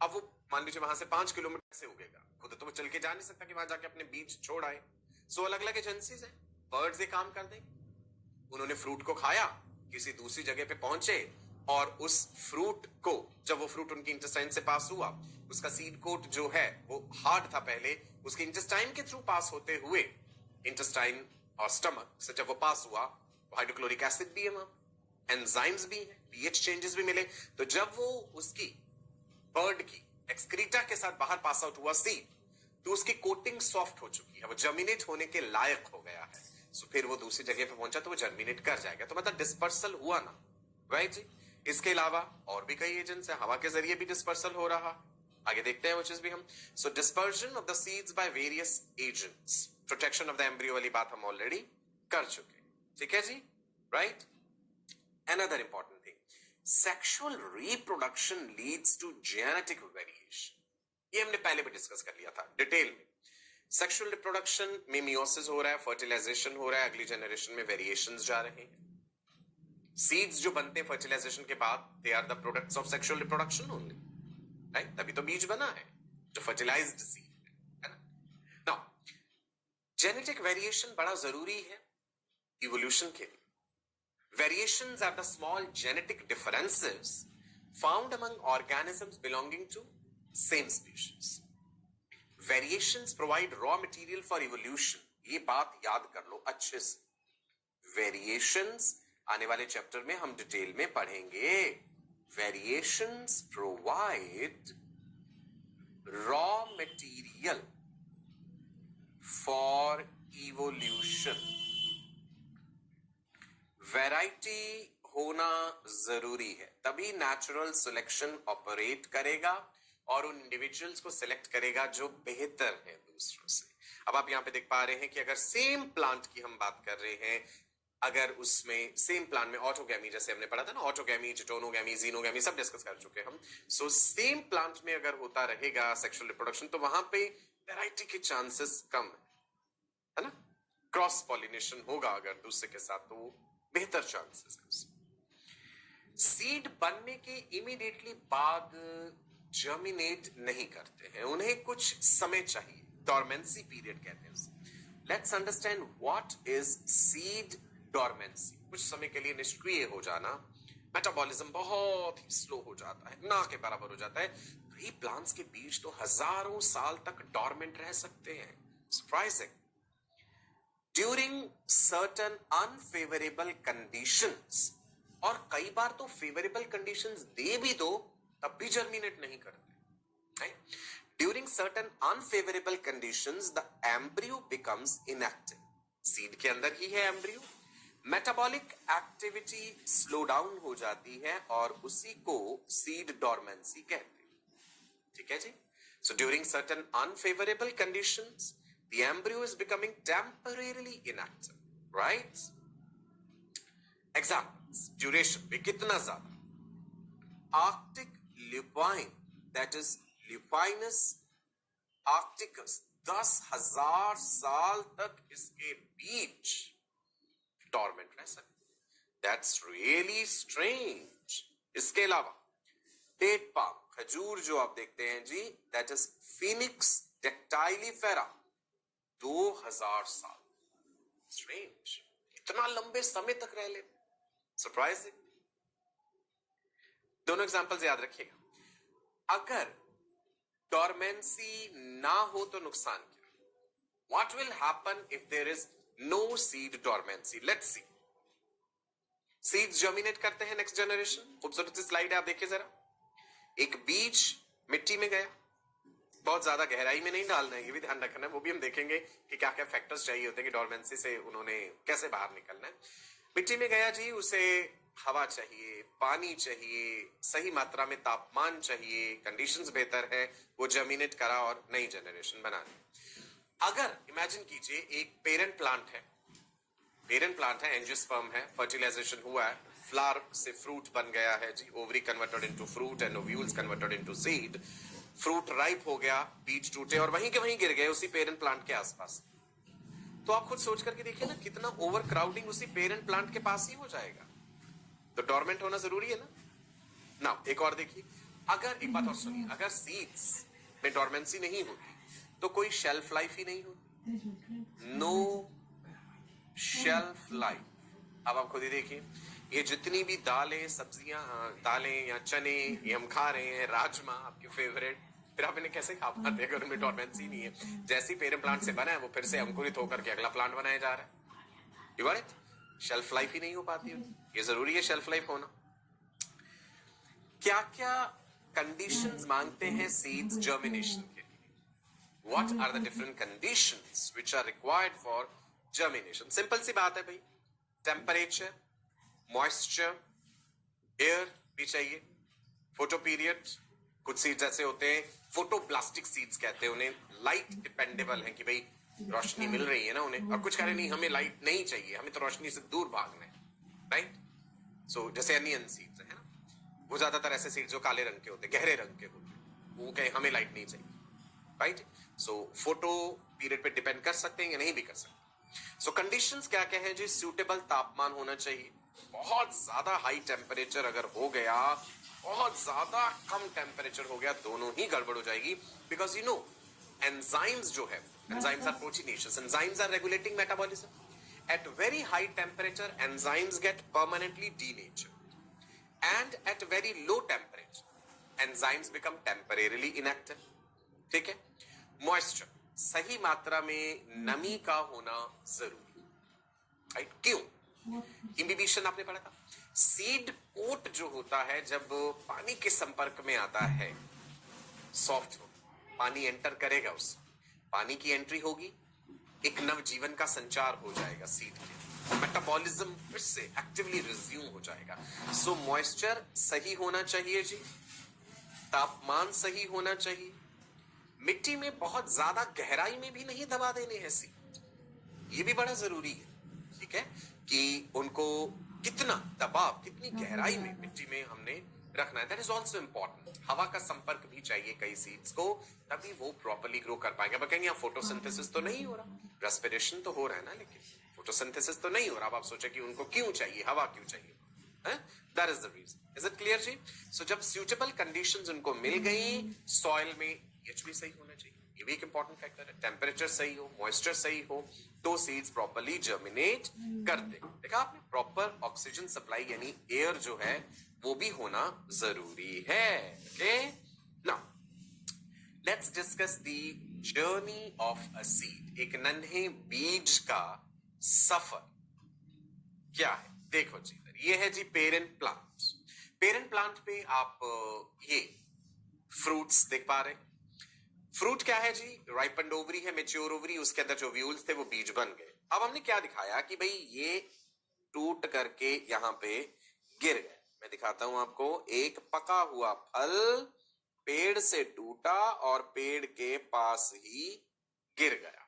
Speaker 1: अब वो मान लीजिए वहां से 5 किलोमीटर से उगेगा, खुद तो वो चल के जा नहीं सकता कि वहां जाके अपने बीज छोड़ आए। सो अलग अलग एजेंसीज है, बर्ड्स ये काम कर देंगे, उन्होंने फ्रूट को खाया, किसी दूसरी जगह पे पहुंचे, और उस फ्रूट को, जब वो फ्रूट उनकी इंटेस्टाइन से पास हुआ, उसका सीड कोट जो है वो हार्ड था पहले, उसके इंटेस्टाइन के थ्रू पास होते हुए, इंटेस्टाइन और स्टमक से जब वो पास हुआ, हाइड्रोक्लोरिक एसिड भी है वहां, एंजाइम्स भी है, पीएच चेंजेस भी मिले, तो जब वो उसकी बर्ड की एक्सक्रीटा के साथ बाहर पास आउट हुआ सीड, तो उसकी कोटिंग सॉफ्ट हो चुकी है, वो जर्मिनेट होने के लायक हो गया है। सो फिर वो दूसरी जगह पे पहुंचा तो वो जर्मिनेट कर जाएगा, तो मतलब डिस्पर्सल हुआ ना। राइट जी, इसके अलावा और भी कई एजेंट्स हैं, हवा के जरिए भी डिस्पर्सल हो रहा, आगे देखते हैं वो चीज भी हम। So dispersion of the seeds by various agents, protection of the embryo वाली बात हम ऑलरेडी कर चुके, ठीक है जी। Right, another important thing, sexual reproduction leads to genetic variation. ये हमने पहले भी डिस्कस कर लिया था डिटेल में। सेक्सुअल रिप्रोडक्शन में मियोसिस हो रहा है, फर्टिलाइजेशन हो रहा है, अगली जनरेशन में वेरिएशंस जा रहे हैं। सीड्स जो बनते हैं फर्टिलाइजेशन के बाद, they are the products of sexual reproduction only, right, तभी तो बीज बना है जो फर्टिलाइज्ड सीड है ना। नाउ जेनेटिक वेरिएशन बड़ा जरूरी है इवोल्यूशन के लिए। Variations are the small genetic differences found among organisms belonging to same species. Variations provide raw material for evolution. ये बात याद कर लो अच्छे से। Variations आने वाले चैप्टर में हम डिटेल में पढ़ेंगे। Variations provide raw material for evolution। Variety होना जरूरी है, तभी नेचुरल सिलेक्शन ऑपरेट करेगा और उन इंडिविजुअल्स को सिलेक्ट करेगा जो बेहतर है दूसरों से। अब आप यहां पे देख पा रहे हैं कि अगर सेम प्लांट की हम बात कर रहे हैं, अगर उसमें सेम प्लांट में ऑटोगैमी, जैसे हमने पढ़ा था ना, ऑटोगैमी, जिटोनोगैमी, जीनोगैमी, सब डिस्कस कर चुके हम। सो सेम प्लांट में अगर होता रहेगा सेक्सुअल रिप्रोडक्शन, तो वहां पे वैरायटी के चांसेस कम है ना। क्रॉस पॉलिनेशन होगा अगर दूसरे के साथ, तो बेहतर चांसेस है। सीड बनने के इमीडिएटली बाद जर्मिनेट नहीं करते हैं, उन्हें कुछ समय चाहिए, डॉर्मेंसी पीरियड कहते हैं उसे। Let's understand what is seed dormancy. कुछ समय के लिए निष्क्रिय हो जाना, मेटाबॉलिज्म बहुत ही स्लो हो जाता है, ना के बराबर हो जाता है। कई प्लांट्स के बीज तो हजारों साल तक डॉर्मेंट रह सकते हैं। Surprising. During certain unfavourable conditions, और कई बार तो फेवरेबल कंडीशंस दे भी दो तब भी जर्मिनेट नहीं करते। During certain unfavourable conditions the embryo becomes inactive. Seed के अंदर ही है embryo, metabolic activity slow down हो जाती है और उसी को सीड डॉर्मेंसी कहते हैं। ठीक है जी। So during certain unfavourable conditions the embryo is becoming temporarily inactive, right. Examples, duration में कितना ज्यादा। Arctic lupine, that is Lupinus arcticus, 10,000 साल तक इसके बीच डॉर्मेंट रह सकते। That's really strange. इसके अलावा डेट पाम, खजूर जो आप देखते हैं जी, दैट इज फिनिक्स डेक्टाइलिफेरा, 2000 साल। स्ट्रेंज, इतना लंबे समय तक रह ले, सरप्राइजिंग। दोनों एग्जांपल्स याद रखिएगा। अगर डॉर्मेंसी ना हो तो नुकसान क्या? What will happen if there is no seed dormancy? Let's see. Seeds germinate करते हैं नेक्स्ट जनरेशन। खूबसूरत सी स्लाइड है, आप देखिए जरा। एक बीज मिट्टी में गया, बहुत ज्यादा गहराई में नहीं डालना है, ये भी ध्यान रखना है, वो भी हम देखेंगे कि क्या क्या फैक्टर्स चाहिए होते हैं कि डॉर्मेंसी से उन्होंने कैसे बाहर निकलना है। मिट्टी में गया जी, उसे हवा चाहिए, पानी चाहिए, सही मात्रा में तापमान चाहिए, कंडीशंस बेहतर है, वो जर्मिनेट करा और नई जनरेशन बना ली। अगर इमेजिन कीजिए एक पेरेंट प्लांट है, एंजियोस्पर्म है, फर्टिलाइजेशन हुआ है, फ्लावर से फ्रूट बन गया है जी, ovary converted into fruit and ovules converted into seed, fruit ripe हो गया, बीज टूटे और वहीं के वहीं गिर गए उसी पेरेंट प्लांट के आसपास। तो आप खुद सोच करके देखिए ना, कितना ओवर क्राउडिंग उसी पेरेंट प्लांट के पास ही हो जाएगा। तो डॉर्मेंट होना जरूरी है ना। नाउ एक और देखिए, अगर एक बात और सुनिए, अगर सीड्स में डॉर्मेंसी नहीं होती तो कोई शेल्फ लाइफ ही नहीं होती। No shelf life. अब आप खुद ही देखिए, ये जितनी भी दालें, सब्जियां, दालें या चने ये हम खा रहे हैं, राजमा आपके फेवरेट, फिर आप इन्हें कैसे खा पाते हैं अगर उनमें डॉर्मेंसी नहीं है? जैसे ही पेरेंट प्लांट से बना है वो फिर से अंकुरित होकर के अगला प्लांट बनाया जा रहा है। You got it? Shelf life ही नहीं हो पाती है। ये जरूरी है शेल्फ लाइफ होना। क्या क्या कंडीशंस मांगते हैं सीड्स जर्मिनेशन के लिए? What are the different conditions which are required for germination? Simple सी बात है भाई, टेम्परेचर, मॉइस्चर, एयर भी चाहिए, फोटो पीरियड। कुछ सीड्स ऐसे होते हैं, फोटोप्लास्टिक सीड्स कहते हैं उन्हें, लाइट डिपेंडेबल है कि भाई रोशनी मिल रही है ना उन्हें, और कुछ कह रहे नहीं हमें लाइट नहीं चाहिए, हमें तो रोशनी से दूर भागना है, राइट। सो जैसे अनियन सीड्स है ना, वो ज्यादातर ऐसे सीड्स जो काले रंग के होते हैं, गहरे रंग के होते हैं, वो कहे हमें लाइट नहीं चाहिए, राइट। सो फोटो पीरियड पे डिपेंड कर सकते हैं या नहीं भी कर सकते। सो कंडीशंस क्या क्या है जी? सूटेबल तापमान होना चाहिए, बहुत ज्यादा हाई टेम्परेचर अगर हो गया, बहुत ज्यादा कम टेम्परेचर हो गया, दोनों ही गड़बड़ हो जाएगी। बिकॉज यू नो एंजाइम्स जो है, enzymes are proteinaceous, enzymes are regulating metabolism. At very high temperature enzymes get permanently denatured and at very low temperature enzymes become temporarily inactive. ठीक है। मॉइस्चर, सही मात्रा में नमी का होना जरूरी, राइट। क्यों? इम्बिबिशन आपने पढ़ा था, सीड कोट जो होता है जब पानी के संपर्क में आता है, सॉफ्ट हो, पानी एंटर करेगा, उस पानी की एंट्री होगी, एक नवजीवन का संचार हो जाएगा सीड के, मेटाबॉलिज्म फिर से एक्टिवली रिज्यूम हो जाएगा। सो मॉइस्चर सही होना चाहिए जी, तापमान सही होना चाहिए, मिट्टी में बहुत ज्यादा गहराई में भी नहीं दबा देने हैं सीड, ये भी बड़ा जरूरी है। ठीक है कि उनको कितना दबाव, कितनी गहराई में मिट्टी में हमने रखना है, दैट इज ऑल्सो इंपॉर्टेंट। हवा का संपर्क भी चाहिए कई सीड्स को, तभी वो प्रॉपर्ली ग्रो कर पाएंगे। अब कहेंगे फोटोसिंथेसिस तो नहीं हो रहा, रेस्पिरेशन तो हो रहा है ना, लेकिन फोटोसिंथेसिस तो नहीं हो रहा। अब आप सोचे कि उनको क्यों चाहिए, हवा क्यों चाहिए, that is the reason. Is it clear जी? सो जब सूटेबल कंडीशंस उनको मिल गई, सॉइल में पीएच भी सही होना चाहिए, ये भी एक इंपॉर्टेंट फैक्टर है। टेम्परेचर सही हो, मॉइस्चर सही हो, तो सीड्स प्रॉपर्ली जर्मिनेट करते। देखा आपने, प्रॉपर ऑक्सीजन सप्लाई यानी एयर जो है वो भी होना जरूरी है। Okay, now let's discuss the journey of a seed. एक नन्हे बीज का सफर क्या है, देखो जी, ये है जी पेरेंट प्लांट। पेरेंट प्लांट पे आप ये फ्रूट्स देख पा रहे हैं। फ्रूट क्या है जी, राइपन्ड ओवरी है, मेच्योर ओवरी, उसके अंदर जो व्यूल्स थे वो बीज बन गए। अब हमने क्या दिखाया कि भाई ये टूट करके यहां पे गिर गए। मैं दिखाता हूं आपको, एक पका हुआ फल पेड़ से टूटा और पेड़ के पास ही गिर गया।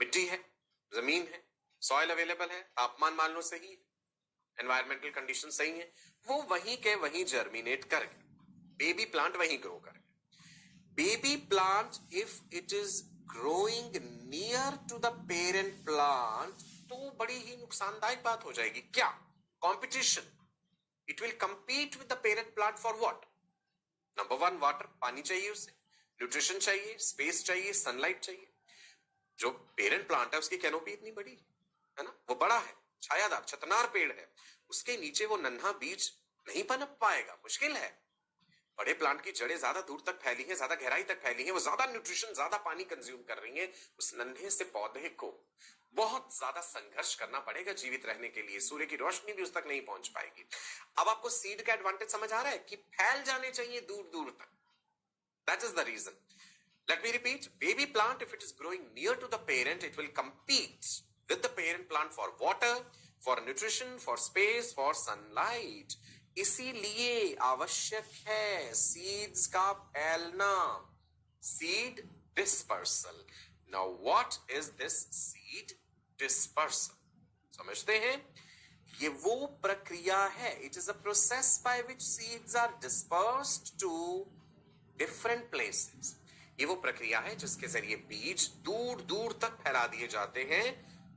Speaker 1: मिट्टी है, जमीन है, सॉइल अवेलेबल है, तापमान मान लो सही है, एनवायरमेंटल कंडीशन सही है, वो वहीं के वहीं जर्मिनेट कर गया। बेबी प्लांट वहीं ग्रो कर गया। Baby plant, if it is growing near to the parent plant, तो बड़ी ही नुकसानदायक बात हो जाएगी। क्या? Competition. It will compete with the parent plant for what? Number one, water, पानी चाहिए उसे, न्यूट्रिशन चाहिए, स्पेस चाहिए, सनलाइट चाहिए। जो पेरेंट प्लांट है उसकी कैनोपी इतनी बड़ी है ना, वो बड़ा है, छायादार छतनार पेड़ है, उसके नीचे वो नन्हा बीज नहीं पनप पाएगा, मुश्किल है। बड़े प्लांट की जड़ें ज्यादा दूर तक फैली हैं, ज्यादा गहराई तक फैली हैं, वो ज्यादा न्यूट्रिशन, ज्यादा पानी कंज्यूम कर रही हैं। उस नन्हे से पौधे को बहुत ज्यादा संघर्ष करना पड़ेगा जीवित रहने के लिए, सूर्य की रोशनी भी उस तक नहीं पहुंच पाएगी। अब आपको सीड का एडवांटेज समझ आ रहा है कि फैल जाने चाहिए दूर दूर तक, that is the reason. Let me repeat, baby plant if it is growing near to the parent, it will compete with the parent plant for water, for nutrition, for space, for sunlight. इसीलिए आवश्यक है seeds का फैलना, seed dispersal. Now what is this seed dispersal? समझते हैं, ये वो प्रक्रिया है, it is a process by which seeds are dispersed to different places. ये वो प्रक्रिया है जिसके जरिए बीज दूर दूर तक फैला दिए जाते हैं।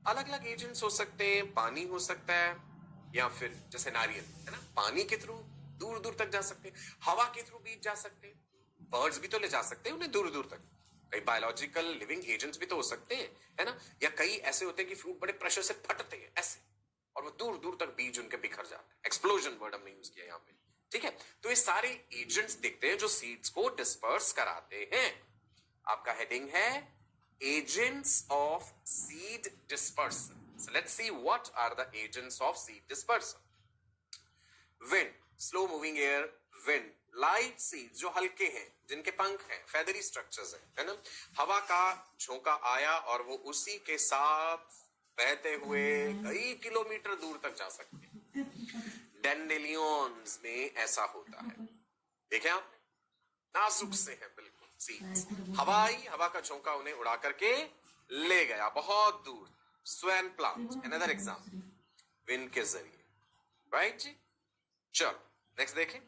Speaker 1: अलग अलग एजेंट्स हो सकते हैं, पानी हो सकता है, या फिर जैसे नारियल है ना, पानी के थ्रू दूर दूर तक जा सकते हैं, हवा के थ्रू बीज जा सकते हैं, बर्ड्स भी तो ले जा सकते हैं उन्हें दूर दूर तक, कई बायोलॉजिकल लिविंग एजेंट्स भी तो हो सकते हैं, है ना। या कई ऐसे होते हैं कि फ्रूट बड़े प्रेशर से फटते हैं ऐसे, और वो दूर दूर तक बीज उनके बिखर जाते हैं। एक्सप्लोजन वर्ड हमने यूज किया यहाँ पे, ठीक है। तो ये सारे एजेंट्स दिखते हैं जो सीड्स को डिस्पर्स कराते हैं। आपका हेडिंग है agents of seed dispersion. So let's see what are the agents of seed dispersal. Wind, slow moving air, wind, light seeds जो हल्के हैं, जिनके पंख हैं, feathery structures हैं, है ना। हवा का झोंका आया और वो उसी के साथ बहते हुए कई किलोमीटर दूर तक जा सकते हैं। डैंडेलियंस में ऐसा होता है, देखें आप, नाजुक से हैं बिल्कुल सीड्स। हवा आई, हवा का झोंका उन्हें उड़ा करके ले गया बहुत दूर। Swan plant, another example, wind के जरिए, राइट जी। चलो नेक्स्ट देखें,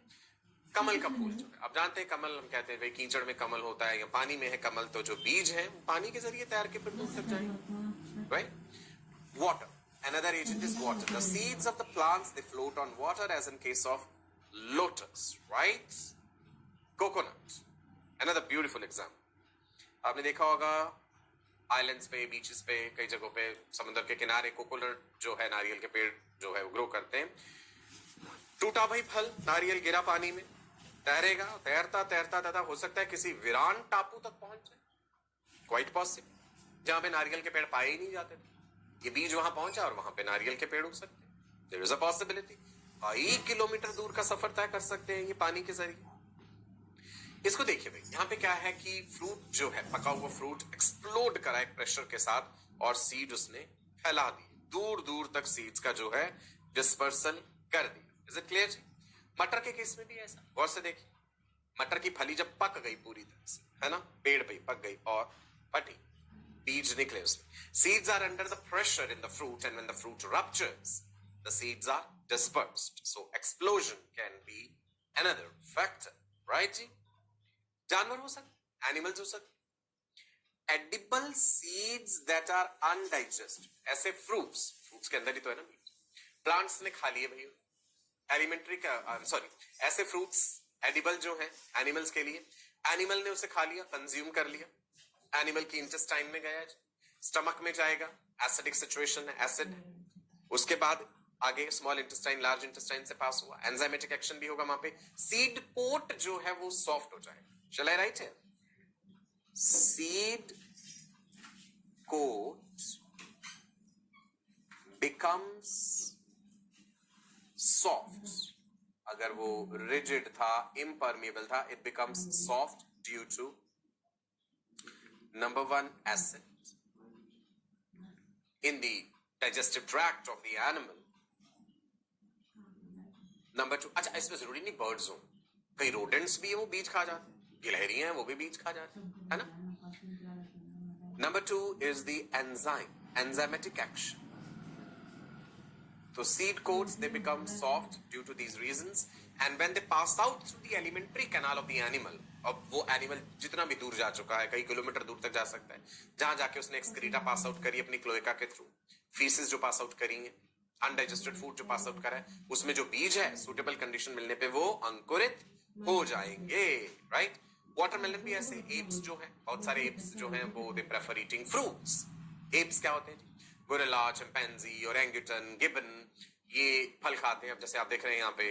Speaker 1: कमल का फूल जो है, आप जानते हैं कमल, हम कहते हैं भाई कीचड़ में कमल होता है या पानी में है कमल, तो जो बीज है पानी के जरिए तैर के फिर दूर तक जाएंगे, right. Water, another agent is water. The seeds of the plants they float on water as in case of lotus, right. Coconut, another beautiful example. आपने देखा होगा आइलैंड्स पे, बीचेस पे, कई जगहों पे समुद्र के किनारे कोकोनट जो है, नारियल के पेड़ जो है वो ग्रो करते हैं। टूटा भाई फल, नारियल गिरा पानी में, तैरेगा, तैरता तैरता तैरता हो सकता है किसी वीरान टापू तक पहुंच जाए, क्वाइट पॉसिबल, जहां पे नारियल के पेड़ पाए ही नहीं जाते थे। ये बीज वहां पहुंचा और वहां पे नारियल के पेड़ उग सकते हैं। देयर इज अ पॉसिबिलिटी, कई किलोमीटर दूर का सफर तय कर सकते हैं ये पानी के जरिए। इसको देखिए भाई, यहाँ पे क्या है कि फ्रूट जो है, पका हुआ फ्रूट एक्सप्लोड करा एक प्रेशर के साथ और सीड उसने फैला दी। दूर दूर तक सीड्स का जो है डिस्पर्सल कर दिया। इज इट क्लियर जी? मटर के केस में भी ऐसा, गौर से देखिए, मटर की फली जब पक गई पूरी तरह से, है ना, पेड़ पे पक गई और पटी, बीज निकले उसमें। Seeds are under the pressure in the fruit and when the fruit ruptures the seeds are dispersed. So explosion can be another factor, right जी? जानवर हो सकते, एनिमल्स हो सकते, edible seeds that are undigested, ऐसे फ्रूट्स, फ्रूट्स के अंदर ही तो है ना बीज, प्लांट्स ने खा लिए भैया, एलिमेंट्री का सॉरी, ऐसे फ्रूट्स एडिबल जो है एनिमल्स के लिए, एनिमल ने उसे खा लिया, कंज्यूम कर लिया, एनिमल की इंटेस्टाइन में गया, स्टमक में जाएगा, एसिडिक सिचुएशन है, एसिड, उसके बाद आगे स्मॉल इंटेस्टाइन लार्ज इंटेस्टाइन से पास हुआ, एंजाइमेटिक एक्शन भी होगा वहां पे, सीड कोट जो है वो सॉफ्ट हो जाएगा। शैल आई राइट है? सीड कोट बिकम्स सॉफ्ट, अगर वो रिजिड था, इम्परमिएबल था, it becomes soft due to number one acid in the digestive tract of the animal, number two, अच्छा इसमें जरूरी नहीं बर्ड्स हो, कई रोडेंट्स भी है वो बीज खा जाते, गिलहरियां हैं वो भी बीज खा जाते, है ना। Number two is the enzyme, enzymatic action. So seed coats, they become soft due to these reasons, and when they pass out through the alimentary canal of the animal, अब वो एनिमल जितना भी दूर जा चुका है, कई किलोमीटर दूर तक जा सकता है, जहां जाके उसने एक्सक्रीटा पास आउट करी अपनी क्लोएका के थ्रू, फीसेस जो पास आउट करी है, अनडाइजेस्टेड फूड जो पास आउट करा है, उसमें जो बीज है सुटेबल कंडीशन मिलने पे वो अंकुरित हो जाएंगे, राइट। वाटरमेलन भी ऐसे, एप्स जो है, बहुत सारे एप्स जो हैं वो they prefer eating fruits. Apps क्या होते हैं? गोरिल्ला, चिंपैंजी, ओरेंगुटन, गिबन, ये फल खाते हैं। अब जैसे आप देख रहे हैं यहाँ पे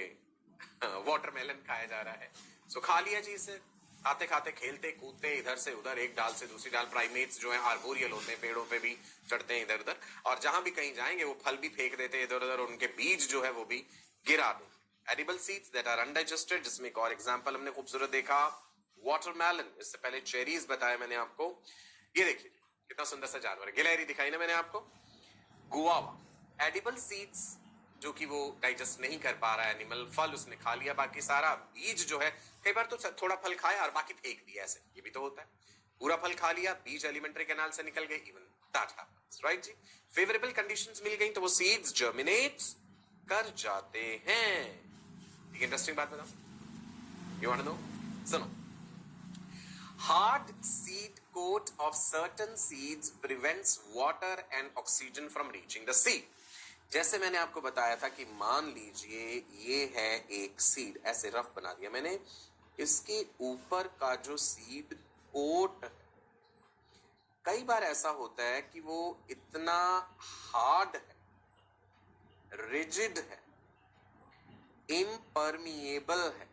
Speaker 1: वाटरमेलन खाया जा रहा है, सो खा लिया जी इसे, खाते खाते खेलते कूदते इधर से उधर, एक डाल से दूसरी डाल, प्राइमेट्स जो है आर्बोरियल होते हैं, पेड़ों पे भी चढ़ते हैं इधर उधर, और जहां भी कहीं जाएंगे वो फल भी फेंक देते हैं इधर उधर, और उनके बीज जो है वो भी गिरा देते। Edible seeds that are undigested, जिसमें एक और एग्जांपल हमने खूबसूरत देखा वाटरमेलन, इससे पहले चेरीज बताया मैंने आपको। ये देखिए कितना सुंदर सा जानवर है, गिलहरी दिखाई ना मैंने आपको। गुआवा, एडिबल सीड्स जो कि वो डाइजेस्ट नहीं कर पा रहा है एनिमल, फल उसने खा लिया, बाकी सारा बीज जो है, कई बार तो थोड़ा फल खाया और बाकी फेंक दिया, ऐसे ये भी तो होता है। पूरा फल खा लिया, बीज एलिमेंट्री कैनाल से निकल गए, इवन दैट हैपेंस, राइट जी। फेवरेबल कंडीशंस मिल गई तो वो सीड्स जर्मिनेट कर जाते हैं। एक इंटरेस्टिंग बात बताओ, यू वांट टू नो? सुनो, hard seed coat of certain seeds prevents water and oxygen from reaching the seed. जैसे मैंने आपको बताया था कि मान लीजिए ये है एक सीड, ऐसे रफ बना दिया मैंने, इसके ऊपर का जो सीड कोट, कई बार ऐसा होता है कि वो इतना हार्ड है, रिजिड है, इम्परमिएबल है,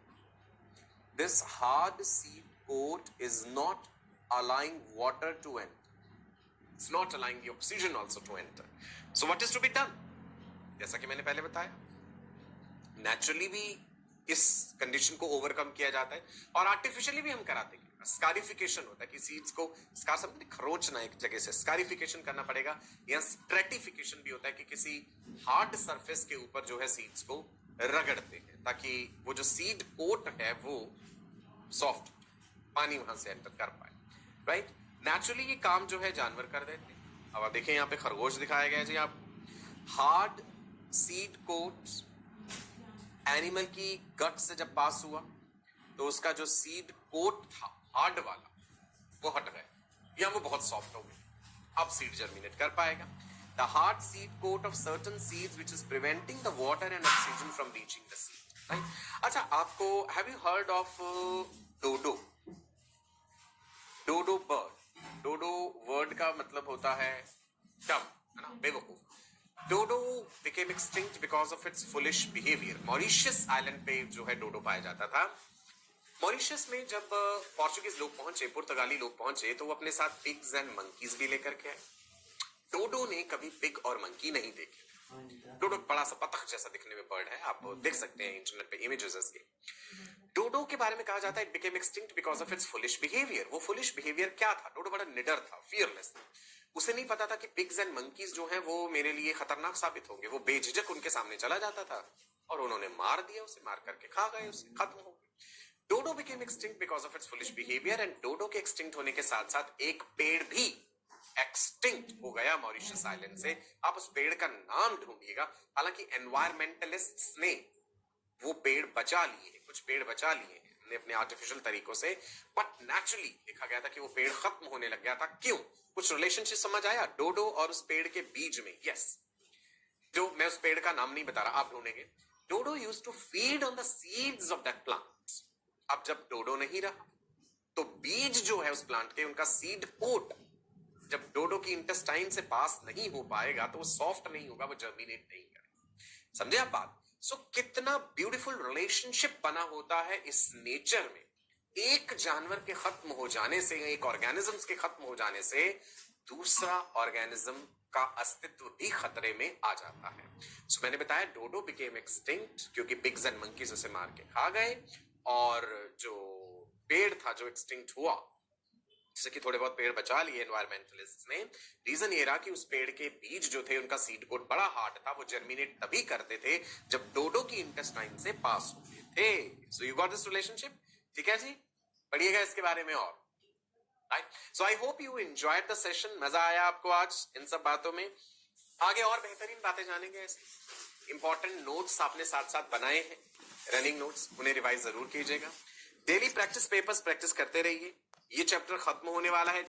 Speaker 1: this hard seed coat is not allowing water to enter. It's not allowing the oxygen also to enter. So what is to be done? जैसा कि मैंने पहले बताया, नेचुरली भी इस कंडीशन को ओवरकम किया जाता है और आर्टिफिशियली भी हम कराते हैं। स्कारिफिकेशन होता है कि सीड्स को, स्कार समझते, खरोचना एक जगह से, स्कारिफिकेशन करना पड़ेगा, या स्ट्रेटिफिकेशन भी होता है कि किसी हार्ड सरफेस के ऊपर जो है सीड्स को रगड़ते हैं ताकि वो जो सीड कोट है वो सॉफ्ट, पानी वहां से एंटर कर पाए, राइट। नेचुरली ये काम जो है जानवर कर देते हैं। अब आप देखें यहाँ पे खरगोश दिखाया गया है जी, आप हार्ड सीड कोट एनिमल की गट से जब पास हुआ तो उसका जो सीड कोट था हार्ड वाला वो हट गया, या वो बहुत सॉफ्ट हो गया, अब सीड जर्मिनेट कर पाएगा। The hard seed coat of certain seeds which is preventing the water and oxygen from reaching the seed, right. अच्छा, आपको have you heard of dodo? Dodo bird, dodo word का मतलब होता है डम, है ना, बेवकूफ। Dodo became extinct because of its foolish behavior. Mauritius island पे जो है डोडो पाया जाता था। मॉरिशस में जब पोर्चुगीज लोग पहुंचे, पुर्तगाली लोग पहुंचे, तो वो अपने साथ पिग्स एंड मंकीज भी लेकर के आए। डोडो ने कभी पिग और मंकी नहीं देखे। डोडो बड़ा सा बतख जैसा दिखने में बर्ड है, आप देख सकते हैं इंटरनेट पे इमेजेस इसके। डोडो के बारे में कहा जाता है it became extinct because of its foolish behaviour. वो फुलिश बिहेवियर क्या था? डोडो बड़ा निडर था, फियरलेस था। उसे नहीं पता था कि पिग्स एंड मंकीज जो हैं वो मेरे लिए खतरनाक साबित होंगे। वो बेझिझक उनके सामने चला जाता था और उन्होंने मार दिया उसे, मार करके खा गए उसे, खत्म हो गए। Dodo became extinct because of its foolish behaviour and dodo के एक्सटिंक्ट होने के साथ साथ एक पेड़ भी एक्सटिंक्ट हो गया मॉरिशस आइलैंड से। आप उस पेड़ का नाम ढूंढिएगा। हालांकि एनवायरमेंटलिस्ट्स ने वो पेड़ बचा लिए, कुछ पेड़ बचा लिए अपने आर्टिफिशियल तरीकों से, बट नेचुरली देखा गया था कि वो पेड़ खत्म होने लग गया था। क्यों? कुछ रिलेशनशिप समझ आया डोडो और उस पेड़ के बीच में। यस, जो मैं उस पेड़ का नाम नहीं बता रहा, आप ढूंढेंगे। Dodo used to feed on the seeds of that plant. अब जब डोडो नहीं रहा तो बीज जो है उस प्लांट के, उनका सीड कोट जब डोडो की इंटेस्टाइन से पास नहीं हो पाएगा तो वो सॉफ्ट नहीं होगा, वो जर्मिनेट नहीं करेगा। समझे आप बात? सो कितना ब्यूटीफुल रिलेशनशिप बना होता है इस नेचर में। एक जानवर के खत्म हो जाने से, एक ऑर्गेनिज्म के खत्म हो जाने से दूसरा ऑर्गेनिज्म का अस्तित्व भी खतरे में आ जाता है। सो मैंने बताया डोडो बिकेम एक्सटिंक्ट क्योंकि पिग्स एंड मंकीज उसे मार के खा गए, और जो पेड़ था जो एक्सटिंक्ट हुआ, जैसे कि थोड़े बहुत पेड़ बचा लिए एनवायरमेंटलिस्ट ने, रीजन ये रहा कि उस पेड़ के बीज जो थे उनका सीड कोट बड़ा हार्ड था, वो जर्मिनेट तभी करते थे जब डोडो की इंटेस्टाइन से पास होते थे। So you got this relationship. ठीक है जी, पढ़िएगा इसके बारे में और। So I hope you enjoyed the session. मजा आया आपको आज इन सब बातों में। आगे और बेहतरीन बातें जानेंगे। ऐसे इंपॉर्टेंट नोट्स आपने साथ साथ बनाए हैं, रनिंग नोट्स, उन्हें रिवाइज जरूर कीजिएगा। डेली प्रैक्टिस पेपर्स प्रैक्टिस करते रहिए। ये चैप्टर खत्म होने वाला है